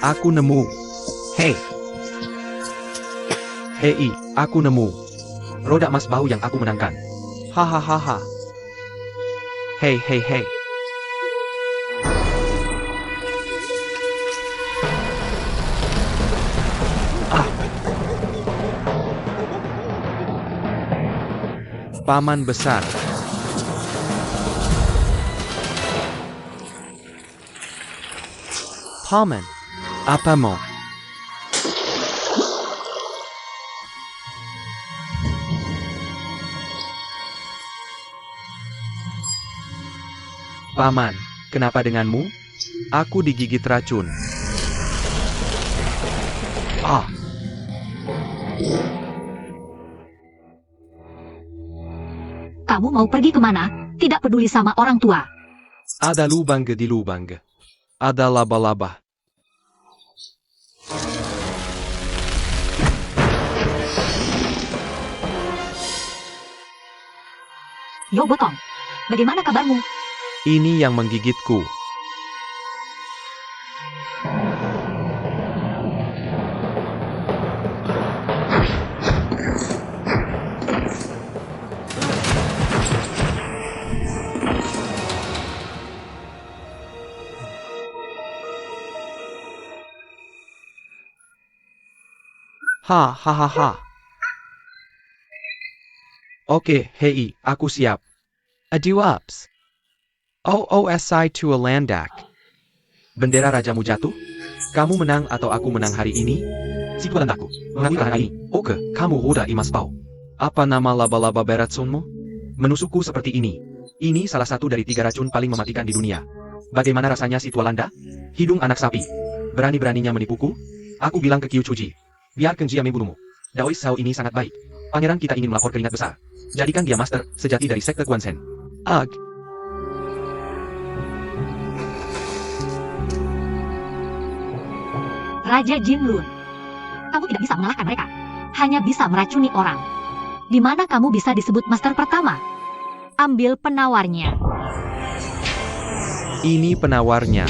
Aku nemu. Hei. Hei, aku nemu. Roda emas bau yang aku menangkan. Hahaha. Hei, hei, hei. Paman besar. Paman, apa mau? Paman, kenapa denganmu? Aku digigit racun. Kamu mau pergi kemana? Tidak peduli sama orang tua. Ada lubang di lubang. Ada laba-laba. Yo Botong, bagaimana kabarmu? Ini yang menggigitku. Hahaha. Oke, hei, aku siap. Adieu ups. OOSI to a landak. Bendera rajamu jatuh? Kamu menang atau aku menang hari ini? Si tua landaku, mengakui kekalahan ini. Oke, kamu udah imas pau. Apa nama laba-laba beratsunmu? Menusukku seperti ini. Ini salah satu dari 3 racun paling mematikan di dunia. Bagaimana rasanya si tua landa? Hidung anak sapi. Berani-beraninya menipuku? Aku bilang ke Qiu Chuji. Biarkan dia membunuhmu. Daois Sao ini sangat baik. Pangeran kita ingin melapor keringat besar. Jadikan dia master sejati dari sekte Guansen. Raja Jinlun. Kamu tidak bisa mengalahkan mereka. Hanya bisa meracuni orang. Di mana kamu bisa disebut master pertama? Ambil penawarnya. Ini penawarnya.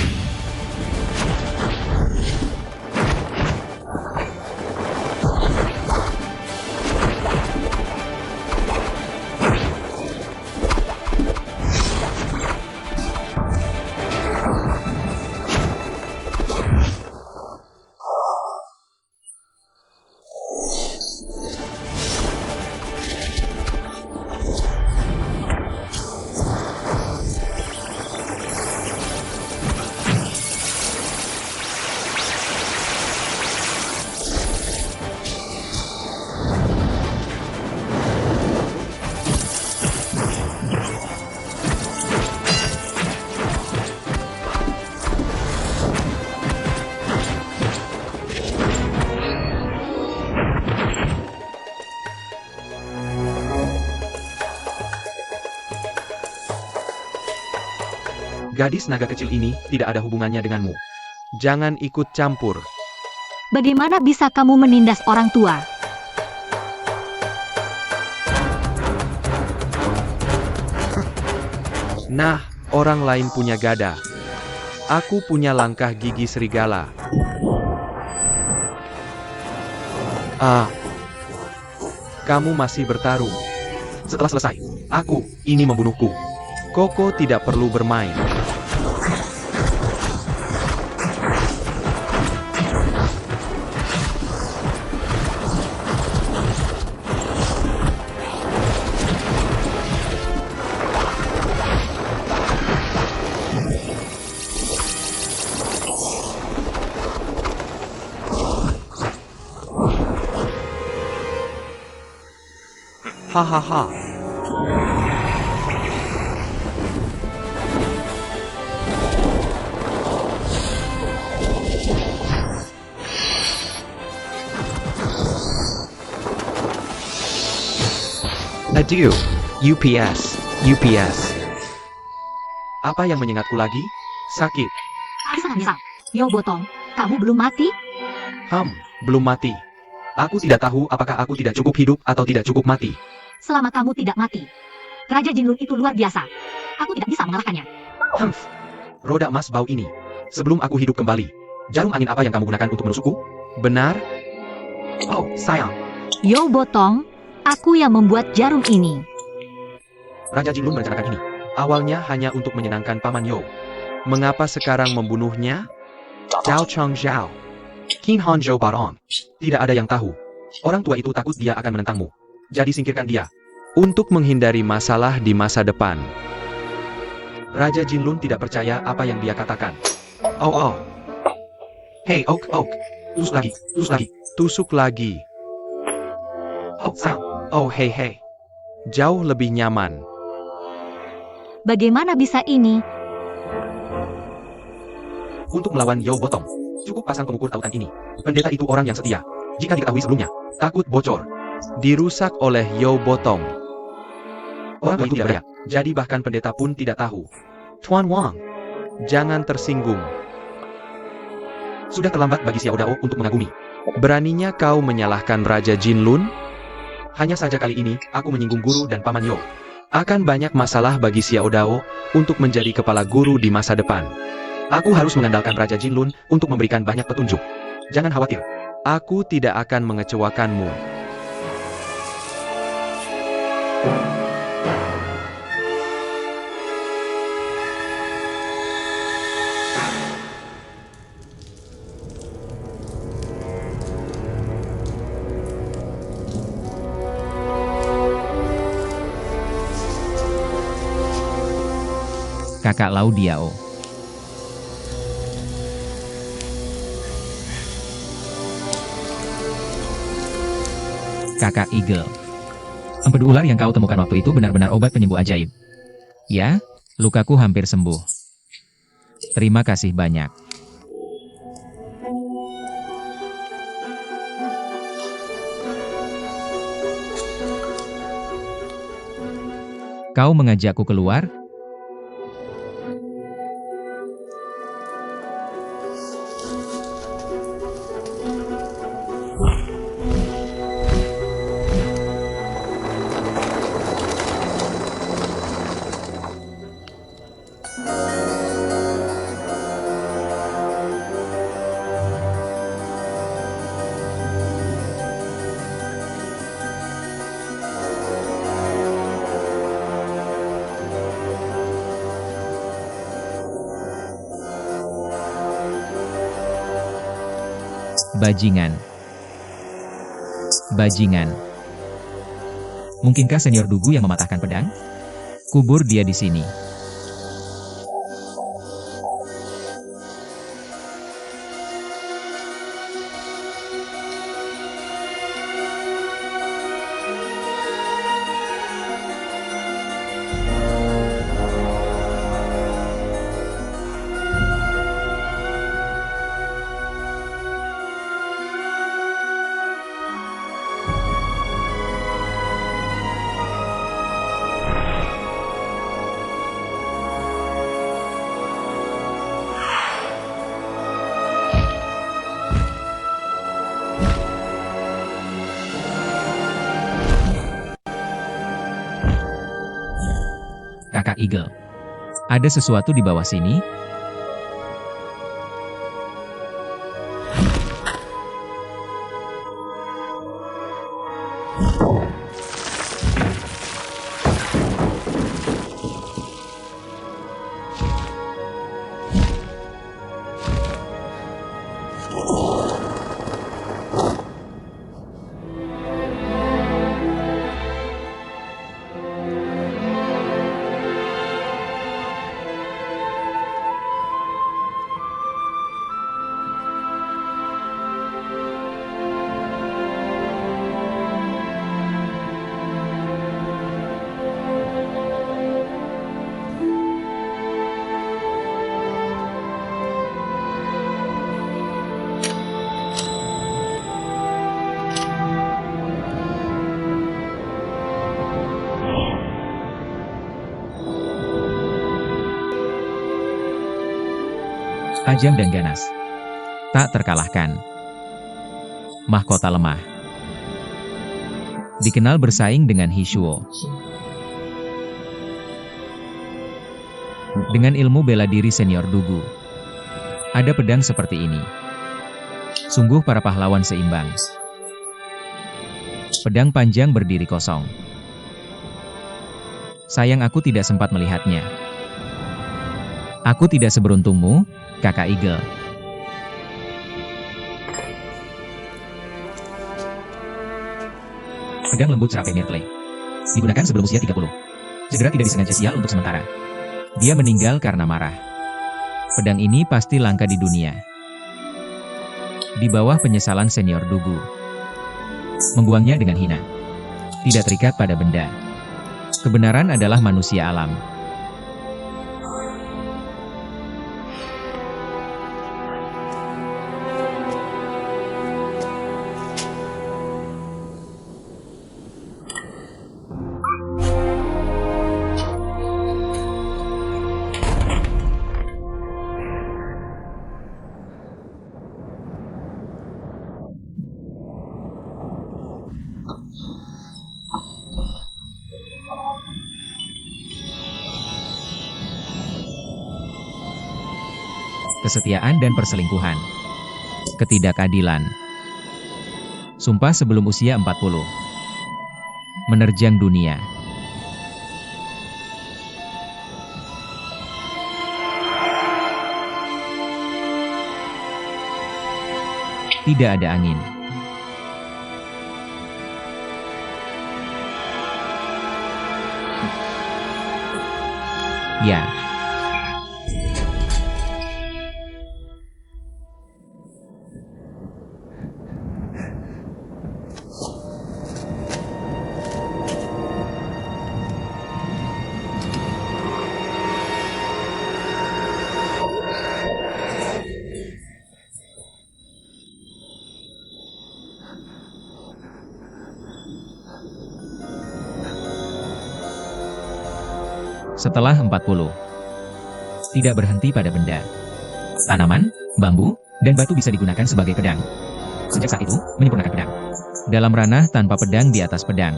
Gadis naga kecil ini tidak ada hubungannya denganmu. Jangan ikut campur. Bagaimana bisa kamu menindas orang tua? Nah, orang lain punya gada. Aku punya langkah gigi serigala. Kamu masih bertarung. Setelah selesai, aku ini membunuhku. Koko tidak perlu bermain. Hahaha. Adieu, UPS, UPS. Apa yang menyengatku lagi? Sakit. Bisa. Yo Botong, kamu belum mati? Belum mati. Aku tidak tahu apakah aku tidak cukup hidup atau tidak cukup mati. Selama kamu tidak mati, Raja Jinlun itu luar biasa. Aku tidak bisa mengalahkannya. Roda emas bau ini. Sebelum aku hidup kembali, jarum angin apa yang kamu gunakan untuk menusukku? Benar? Oh, sayang. Yo Botong, aku yang membuat jarum ini. Raja Jinlun merencanakan ini. Awalnya hanya untuk menyenangkan Paman Yo. Mengapa sekarang membunuhnya? Zhao Cheng Zhao. Qin Han Zhou Baron. Tidak ada yang tahu. Orang tua itu takut dia akan menentangmu. Jadi singkirkan dia. Untuk menghindari masalah di masa depan. Raja Jinlun tidak percaya apa yang dia katakan. Oh. Hey, Oak. Tusuk lagi. Tusuk lagi. Oh, sayang. Oh, hey. Jauh lebih nyaman. Bagaimana bisa ini? Untuk melawan Yo Botong, cukup pasang pengukur tautan ini. Pendeta itu orang yang setia. Jika diketahui sebelumnya, takut bocor. Dirusak oleh Yo Botong. Orang tua itu tidak berdaya, jadi bahkan pendeta pun tidak tahu. Tuan Wang, jangan tersinggung. Sudah terlambat bagi Xiao Dao untuk mengagumi. Beraninya kau menyalahkan Raja Jinlun? Hanya saja kali ini, aku menyinggung guru dan Paman Yo. Akan banyak masalah bagi Xiao Dao untuk menjadi kepala guru di masa depan. Aku harus mengandalkan Raja Jinlun untuk memberikan banyak petunjuk. Jangan khawatir. Aku tidak akan mengecewakanmu. Kakak Lau Diao. Kakak Eagle. Empedu ular yang kau temukan waktu itu benar-benar obat penyembuh ajaib. Ya, lukaku hampir sembuh. Terima kasih banyak. Kau mengajakku keluar? Bajingan. Mungkinkah Senior Dugu yang mematahkan pedang? Kubur dia di sini. Eagle. Ada sesuatu di bawah sini? Tajam dan ganas. Tak terkalahkan. Mahkota lemah. Dikenal bersaing dengan Hishuo. Dengan ilmu bela diri senior Dugu. Ada pedang seperti ini. Sungguh para pahlawan seimbang. Pedang panjang berdiri kosong. Sayang aku tidak sempat melihatnya. Aku tidak seberuntungmu, Kakak Eagle. Pedang lembut Serape Myrtle. Digunakan sebelum usia 30. Cedera tidak disengaja sial untuk sementara. Dia meninggal karena marah. Pedang ini pasti langka di dunia. Di bawah penyesalan senior Dugu. Membuangnya dengan hina. Tidak terikat pada benda. Kebenaran adalah manusia alam. Kesetiaan dan perselingkuhan. Ketidakadilan. Sumpah sebelum usia 40. Menerjang dunia. Tidak ada angin. Ya. Setelah 40. Tidak berhenti pada benda. Tanaman, bambu, dan batu bisa digunakan sebagai pedang. Sejak saat itu, menyempurnakan pedang. Dalam ranah tanpa pedang di atas pedang.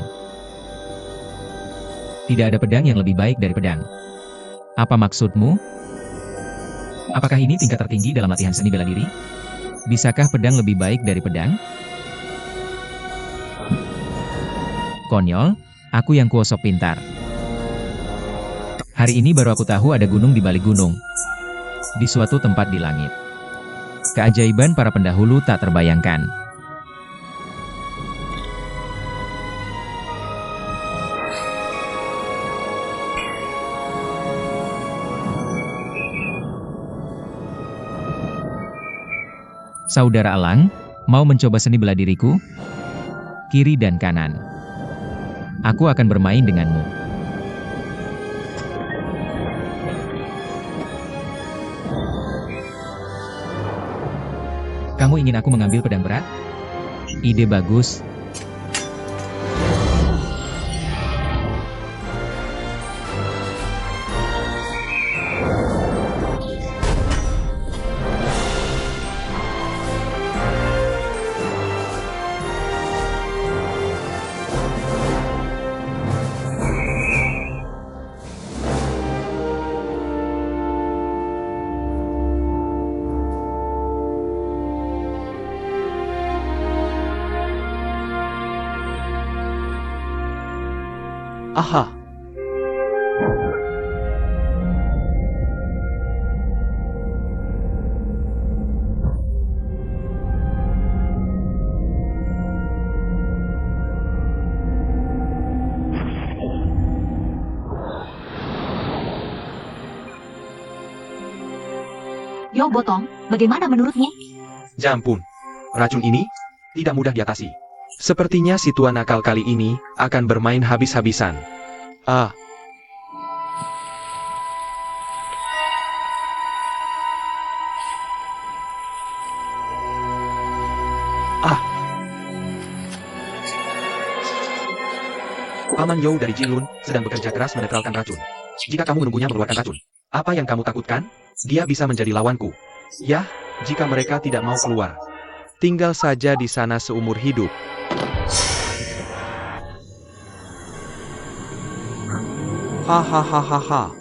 Tidak ada pedang yang lebih baik dari pedang. Apa maksudmu? Apakah ini tingkat tertinggi dalam latihan seni bela diri? Bisakah pedang lebih baik dari pedang? Konyol, aku yang kuosok pintar. Hari ini baru aku tahu ada gunung di balik gunung. Di suatu tempat di langit. Keajaiban para pendahulu tak terbayangkan. Saudara elang, mau mencoba seni bela diriku? Kiri dan kanan. Aku akan bermain denganmu. Kamu ingin aku mengambil pedang berat? Ide bagus. Aha. Yo Botong, bagaimana menurutmu? Jampun. Racun ini tidak mudah diatasi. Sepertinya si tua nakal kali ini akan bermain habis-habisan. Ah. Ah. Paman You dari Jinlun sedang bekerja keras menetralkan racun. Jika kamu menunggunya mengeluarkan racun, apa yang kamu takutkan? Dia bisa menjadi lawanku. Yah, jika mereka tidak mau keluar, tinggal saja di sana seumur hidup. Hahaha.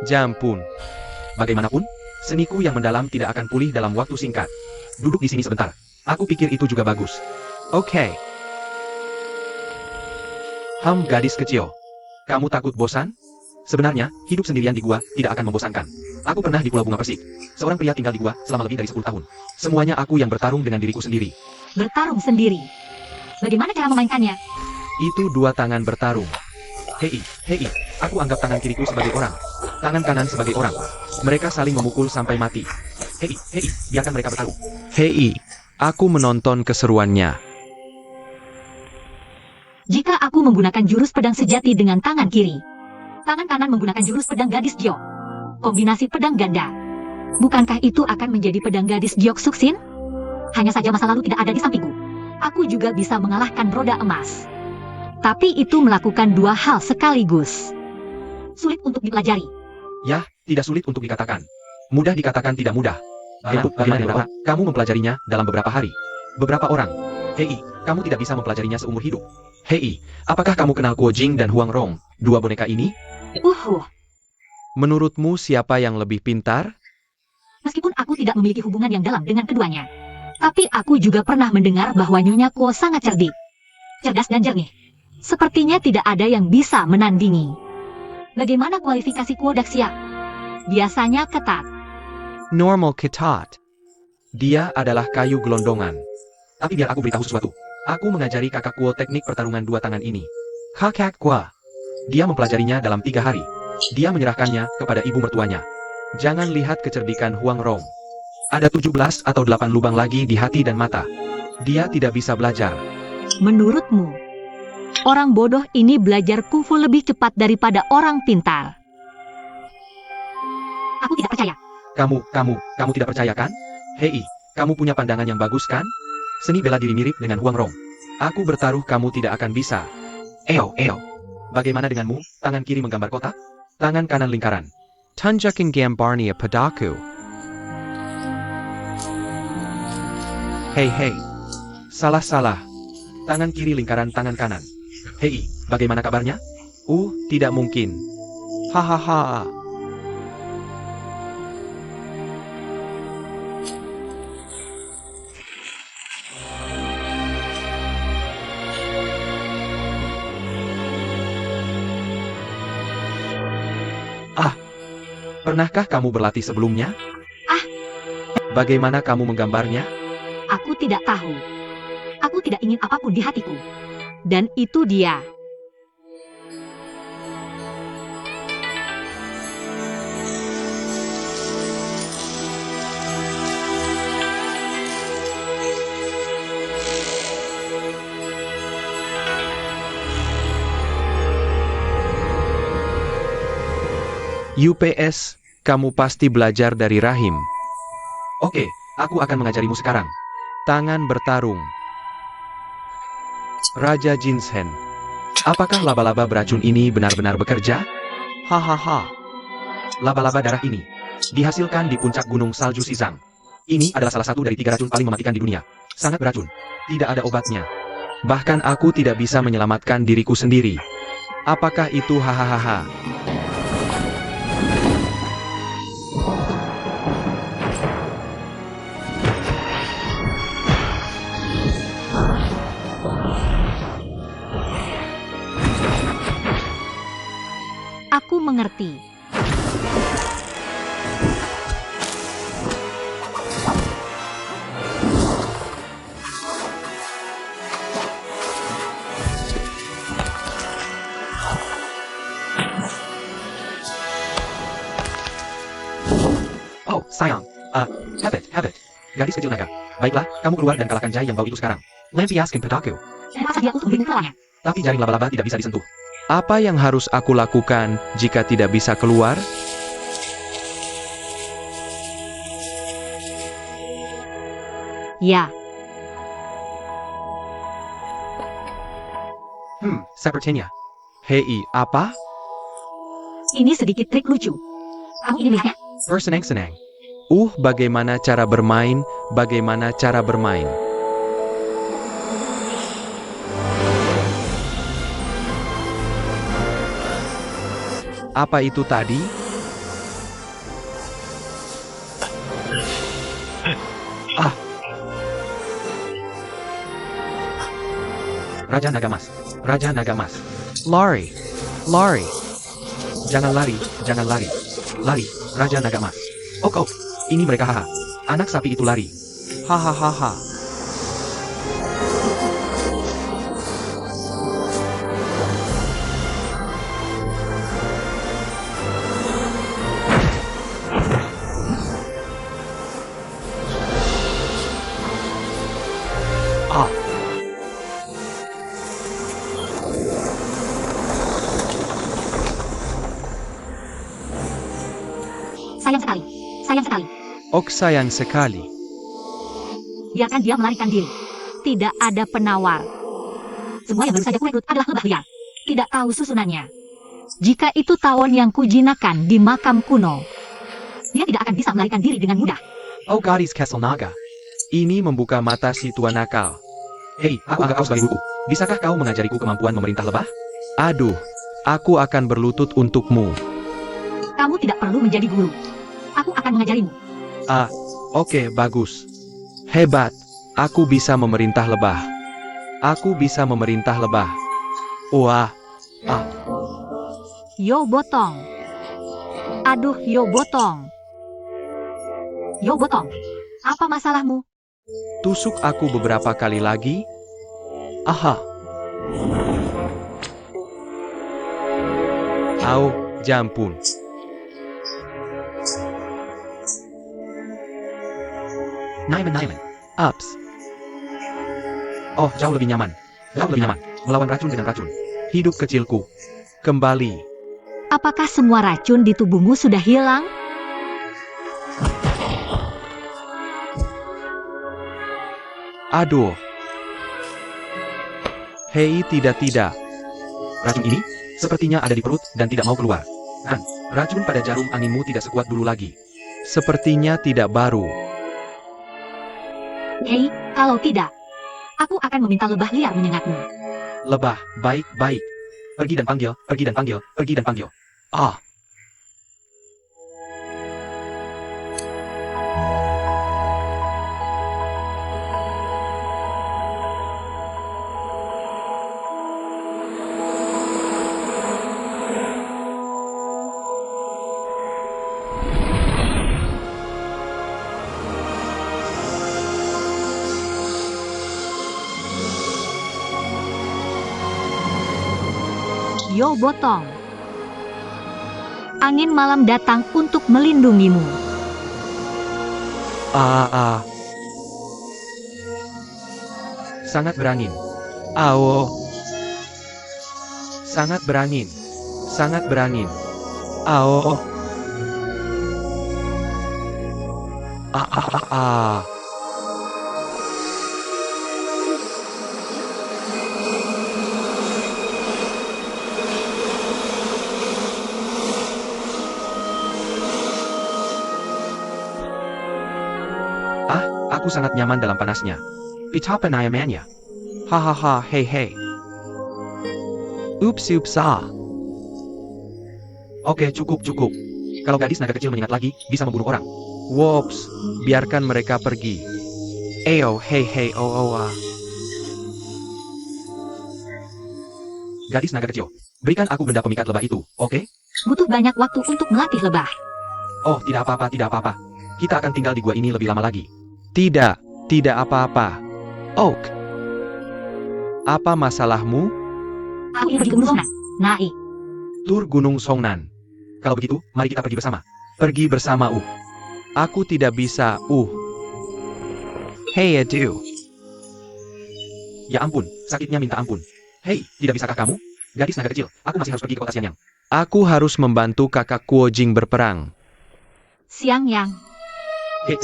Jampun. Bagaimanapun, seniku yang mendalam tidak akan pulih dalam waktu singkat. Duduk di sini sebentar. Aku pikir itu juga bagus. Oke. Gadis kecil. Kamu takut bosan? Sebenarnya, hidup sendirian di gua tidak akan membosankan. Aku pernah di Pulau Bunga Persik. Seorang pria tinggal di gua selama lebih dari 10 tahun. Semuanya aku yang bertarung dengan diriku sendiri. Bertarung sendiri. Bagaimana cara memainkannya? Itu dua tangan bertarung. Hei, aku anggap tangan kiriku sebagai orang. Tangan kanan sebagai orang. Mereka saling memukul sampai mati. Hei, biarkan mereka bertarung. Hei, aku menonton keseruannya. Jika aku menggunakan jurus pedang sejati dengan tangan kiri, tangan kanan menggunakan jurus pedang gadis Giok. Kombinasi pedang ganda. Bukankah itu akan menjadi pedang gadis Giok Suksin? Hanya saja masa lalu tidak ada di sampingku. Aku juga bisa mengalahkan roda emas. Tapi itu melakukan dua hal sekaligus. Sulit untuk dipelajari. Yah, tidak sulit untuk dikatakan. Mudah dikatakan tidak mudah. Bagaimana kamu mempelajarinya dalam beberapa hari? Beberapa orang. Hei, kamu tidak bisa mempelajarinya seumur hidup. Hei, apakah kamu kenal Guo Jing dan Huang Rong, dua boneka ini? Menurutmu siapa yang lebih pintar? Meskipun aku tidak memiliki hubungan yang dalam dengan keduanya, tapi aku juga pernah mendengar bahwa Nyonya Kuo sangat cerdik, cerdas dan jernih. Sepertinya tidak ada yang bisa menandingi. Bagaimana kualifikasi Kuo Daxia? Biasanya ketat. Normal ketat. Dia adalah kayu gelondongan. Tapi biar aku beritahu sesuatu. Aku mengajari kakak Kuo teknik pertarungan dua tangan ini. Kakak Kuo. Dia mempelajarinya dalam 3 hari. Dia menyerahkannya kepada ibu mertuanya. Jangan lihat kecerdikan Huang Rong. Ada 17 atau 8 lubang lagi di hati dan mata. Dia tidak bisa belajar. Menurutmu, orang bodoh ini belajar kungfu lebih cepat daripada orang pintar? Aku tidak percaya. Kamu tidak percaya kan? Hei, kamu punya pandangan yang bagus kan? Seni bela diri mirip dengan Huang Rong. Aku bertaruh kamu tidak akan bisa. Eo. Bagaimana denganmu? Tangan kiri menggambar kotak, tangan kanan lingkaran. Tunjukin gambarnya padaku. Hei. Salah. Tangan kiri lingkaran tangan kanan. Hei, bagaimana kabarnya? Tidak mungkin. Hahaha. Pernahkah kamu berlatih sebelumnya? Bagaimana kamu menggambarnya? Aku tidak tahu. Aku tidak ingin apapun di hatiku. Dan itu dia. UPS, kamu pasti belajar dari Rahim. Oke, aku akan mengajarimu sekarang. Tangan bertarung. Raja Jinshen. Apakah laba-laba beracun ini benar-benar bekerja? Hahaha. Laba-laba darah ini dihasilkan di puncak gunung salju Sisang. Ini adalah salah satu dari 3 racun paling mematikan di dunia. Sangat beracun. Tidak ada obatnya. Bahkan aku tidak bisa menyelamatkan diriku sendiri. Apakah itu hahaha? Aku mengerti. Oh, sayang. Habit. Gadis kecil naga. Baiklah, kamu keluar dan kalahkan Jai yang bau itu sekarang. Lampiaskan pedaku. Dan paksa dia untuk beri mengkalahnya. Tapi jaring laba-laba tidak bisa disentuh. Apa yang harus aku lakukan jika tidak bisa keluar? Ya, Sepertinya. Hei, apa? ini sedikit trik lucu. Kamu ini melihatnya? Bersenang-senang. Bagaimana cara bermain? Bagaimana cara bermain? Apa itu tadi? Raja Naga Mas. Raja Naga Mas. Lari. Lari. Jangan lari, jangan lari. Lari, Raja Naga Mas. Oh, ini mereka haha. Anak sapi itu lari. Hahaha. Sayang sekali. Sayang sekali. Sayang sekali. Biarkan dia melarikan diri. Tidak ada penawar. Semua yang baru saja kurekrut adalah lebah liar. Tidak tahu susunannya. Jika itu tawon yang kujinakan di makam kuno, dia tidak akan bisa melarikan diri dengan mudah. Gadis Castle Naga. Ini membuka mata si tua nakal. Hei, aku anggap kau sebagai guruku. Bisakah kau mengajariku kemampuan memerintah lebah? Aduh, aku akan berlutut untukmu. Kamu tidak perlu menjadi guru. Aku akan mengajarimu. Oke, bagus. Hebat, aku bisa memerintah lebah. Aku bisa memerintah lebah. Wah, Yo Botong. Aduh, Yo Botong. Yo Botong, apa masalahmu? tusuk aku beberapa kali lagi. Aha. Au, jampun. Naiman. Ups. Oh, jauh lebih nyaman. Jauh lebih nyaman. Melawan racun dengan racun. Hidup kecilku. Kembali. Apakah semua racun di tubuhmu sudah hilang? Aduh. Hei, tidak. Racun ini sepertinya ada di perut dan tidak mau keluar. Dan racun pada jarum anginmu tidak sekuat dulu lagi. Sepertinya tidak baru. Hei, kalau tidak, aku akan meminta lebah liar menyengatmu. Lebah, baik. Pergi dan panggil. Ah. Yo Botong. Angin malam datang untuk melindungimu. Sangat berangin. Ao. Sangat berangin. Ao. Ah, aku sangat nyaman dalam panasnya. Betapa nyamannya. Hahaha, hei hei. Ups. Oke, cukup. Kalau gadis naga kecil menyengat lagi, bisa membunuh orang. Wops, biarkan mereka pergi. Hei, ah. Gadis naga kecil, berikan aku benda pemikat lebah itu, oke? Butuh banyak waktu untuk melatih lebah. Oh, tidak apa-apa. Kita akan tinggal di gua ini lebih lama lagi. Tidak apa-apa. Oak, apa masalahmu? Aku ingin pergi ke Gunung Songnan. Naik. Tur Gunung Songnan. Kalau begitu, mari kita pergi bersama. Pergi bersama, Aku tidak bisa, Hei, aduh. Ya ampun, sakitnya minta ampun. Hei, tidak bisakah kamu? Gadis naga kecil, aku masih harus pergi ke kota Xiangyang. Aku harus membantu kakak Kuojing berperang. Xiangyang. Hei,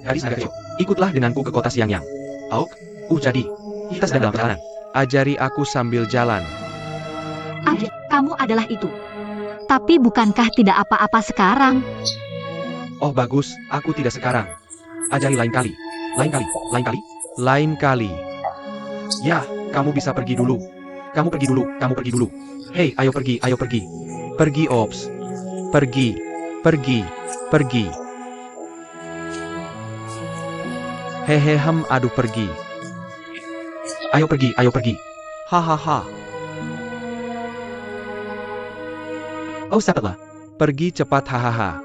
gadis naga kecil, ikutlah denganku ke kota Xiangyang. Auk, jadi, kita sedang dalam perjalanan. Ajari aku sambil jalan. Kamu adalah itu. Tapi bukankah tidak apa-apa sekarang? Oh bagus, aku tidak sekarang. Ajari lain kali. Lain kali. Ya, kamu bisa pergi dulu. Kamu pergi dulu. Hei, ayo pergi. Pergi, Ops. Pergi. Aduh pergi. Ayo pergi. Hahaha. Oh, cepatlah. Pergi cepat, hahaha.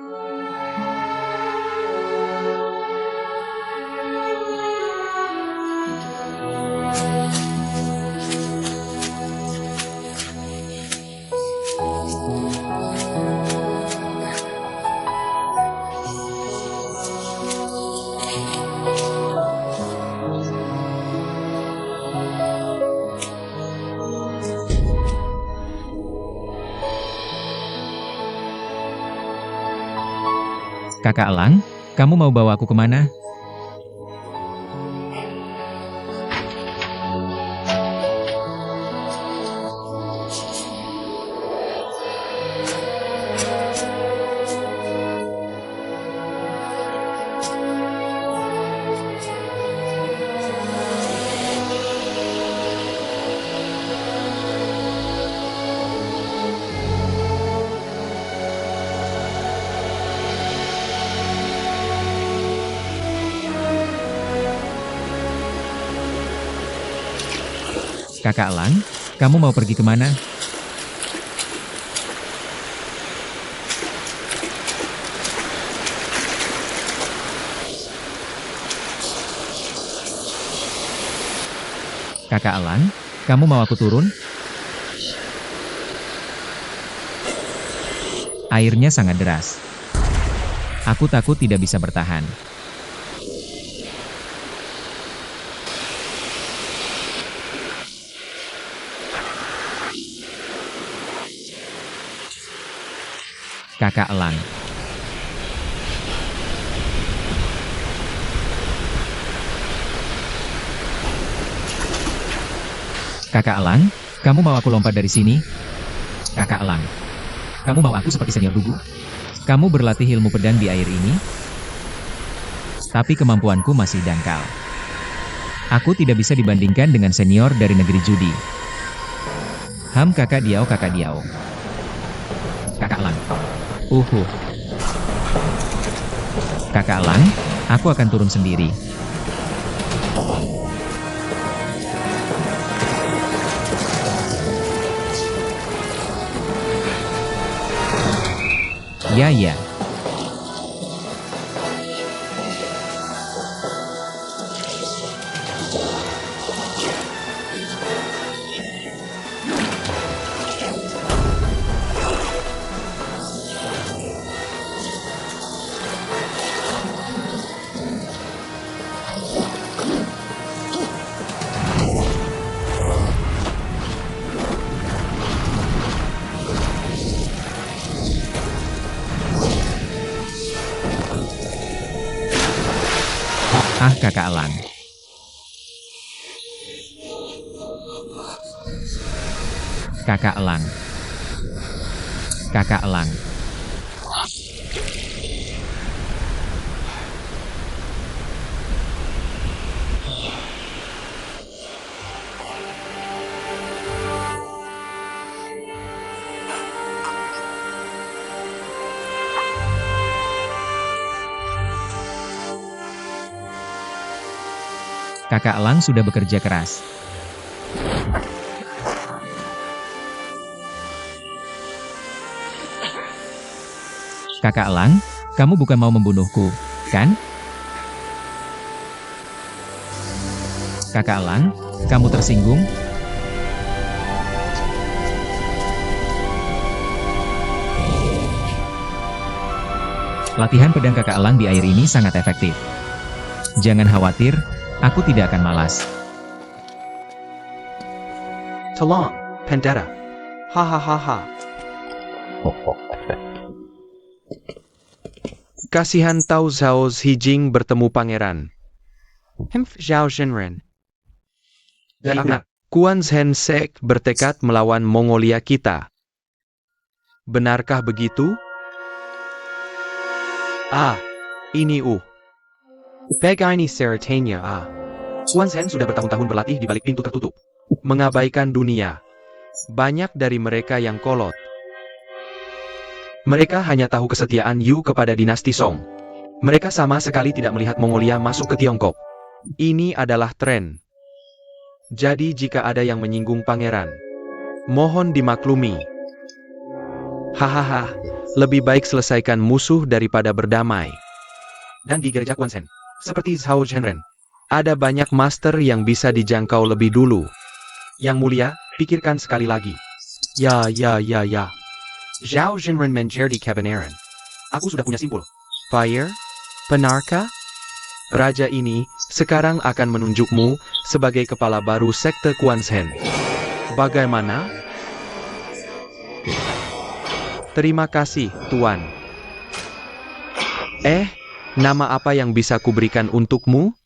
Kakak Elang, kamu mau bawa aku kemana? Kakak Elang, kamu mau pergi kemana? Kakak Elang, kamu mau aku turun? Airnya sangat deras. Aku takut tidak bisa bertahan. Kakak Elang. Kakak Elang, kamu mau aku lompat dari sini? Kakak Elang, kamu mau aku seperti senior Dugu? Kamu berlatih ilmu pedang di air ini? Tapi kemampuanku masih dangkal. Aku tidak bisa dibandingkan dengan senior dari negeri judi. Kakak Diao. Kakak Elang. Kakak Elang, aku akan turun sendiri. Ya. Kakak Elang. Kakak Elang. Kakak Elang. Kakak Elang sudah bekerja keras. Kakak Elang, kamu bukan mau membunuhku, kan? Kakak Elang, kamu tersinggung? Latihan pedang kakak elang di air ini sangat efektif. Jangan khawatir, aku tidak akan malas. Tolong, Pandera. Hahaha. Kasihan Tao Zhao Zijing bertemu pangeran. Zhao Zhenren. Dan Quan Zhen Sek bertekad melawan Mongolia kita. Benarkah begitu? Ini Begaini Seratania Quan Zhen sudah bertahun-tahun berlatih di balik pintu tertutup. Mengabaikan dunia. Banyak dari mereka yang kolot. Mereka hanya tahu kesetiaan Yu kepada dinasti Song. Mereka sama sekali tidak melihat Mongolia masuk ke Tiongkok. Ini adalah tren. Jadi jika ada yang menyinggung pangeran, mohon dimaklumi. Hahaha, lebih baik selesaikan musuh daripada berdamai. Dan di gereja Quan Zhen, seperti Zhao Zhenren, ada banyak master yang bisa dijangkau lebih dulu. Yang mulia, pikirkan sekali lagi. Ya. Zhao Zhenren menjadi kebenaran. Aku sudah punya simpul. Fire? Benarkah? Raja ini sekarang akan menunjukmu sebagai kepala baru sekte Quan Zhen. Bagaimana? Terima kasih, Tuan. Nama apa yang bisa kuberikan untukmu?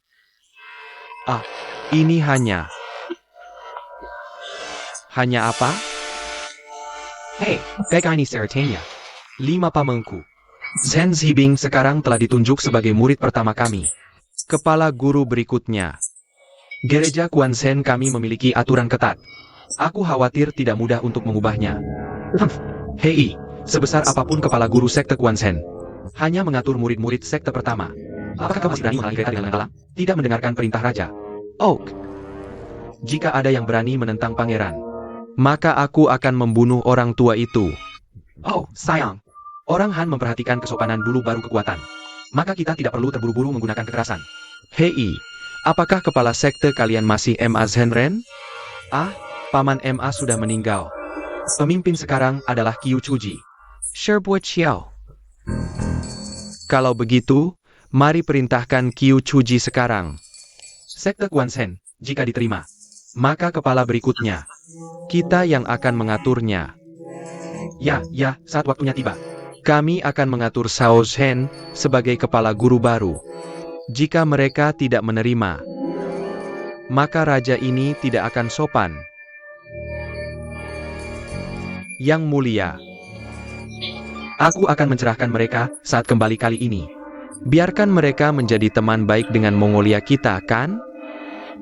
Ini hanya apa? Hei, Begaini Seratania. 5 pamengku. Zhen Zibing sekarang telah ditunjuk sebagai murid pertama kami. Kepala guru berikutnya. Gereja Quan Zhen kami memiliki aturan ketat. Aku khawatir tidak mudah untuk mengubahnya. Hei, sebesar apapun kepala guru sekte Quan Zhen, hanya mengatur murid-murid sekte pertama. Apakah kau masih berani menghalangi kereta dengan alam? Tidak mendengarkan perintah raja. Oak. Jika ada yang berani menentang pangeran, maka aku akan membunuh orang tua itu. Oh, sayang. Orang Han memperhatikan kesopanan dulu baru kekuatan. Maka kita tidak perlu terburu-buru menggunakan kekerasan. Hei, apakah kepala sekte kalian masih Ma Zhenren? Paman Ma sudah meninggal. Pemimpin sekarang adalah Qiu Chuji. Sherbuo Xiao. Kalau begitu, mari perintahkan Qiu Chuji sekarang. Sekte Quan Zhen, jika diterima, maka kepala berikutnya, kita yang akan mengaturnya. Ya, saat waktunya tiba. Kami akan mengatur Zhao Zhen sebagai kepala guru baru. Jika mereka tidak menerima, maka raja ini tidak akan sopan. Yang mulia, aku akan mencerahkan mereka saat kembali kali ini. Biarkan mereka menjadi teman baik dengan Mongolia kita, kan?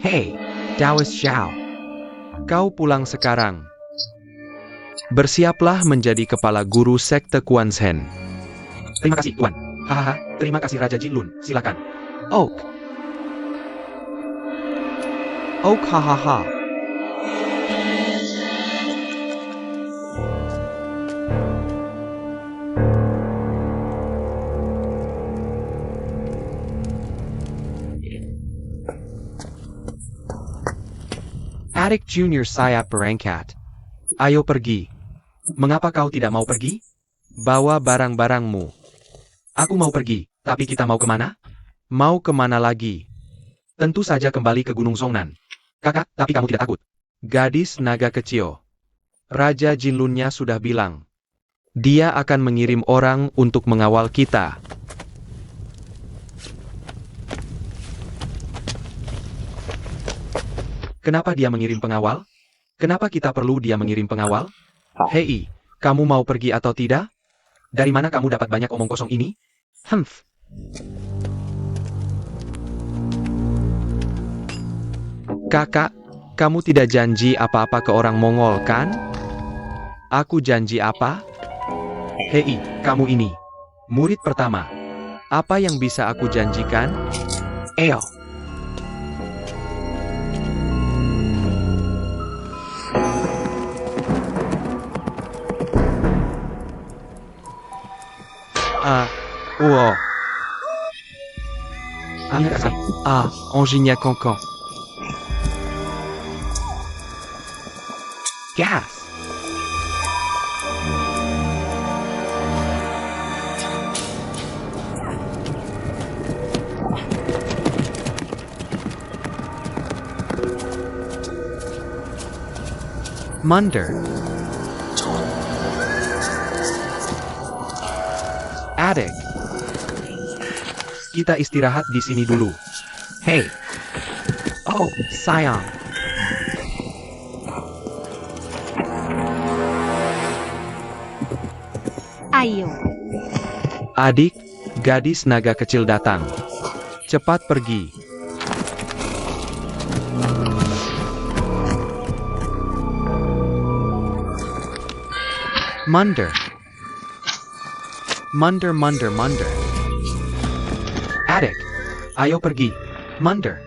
Hei, Taoist Xiao. Kau pulang sekarang. Bersiaplah menjadi kepala guru sekte Quan Zhen. Terima kasih, Tuan. Hahaha, terima kasih Raja Jinlun. Silakan. Oak, hahaha. Adik Junior Sayap berangkat. Ayo pergi. Mengapa kau tidak mau pergi? Bawa barang-barangmu. Aku mau pergi, tapi kita mau kemana? Mau kemana lagi? Tentu saja kembali ke Gunung Songnan. Kakak, tapi kamu tidak takut? Gadis naga kecil. Raja Jinlunnya sudah bilang. Dia akan mengirim orang untuk mengawal kita. Kenapa dia mengirim pengawal? Kenapa kita perlu dia mengirim pengawal? Hei, kamu mau pergi atau tidak? Dari mana kamu dapat banyak omong kosong ini? Kakak, kamu tidak janji apa-apa ke orang Mongol, kan? Aku janji apa? Hei, kamu ini. Murid pertama. Apa yang bisa aku janjikan? Oh. Anjingnya Kongkong. Gas. Munder. Adik. Kita istirahat di sini dulu. Hey. Oh, sayang. Ayo. Adik, gadis naga kecil datang. Cepat pergi. Munder. Munder. Adik, ayo pergi. Munder.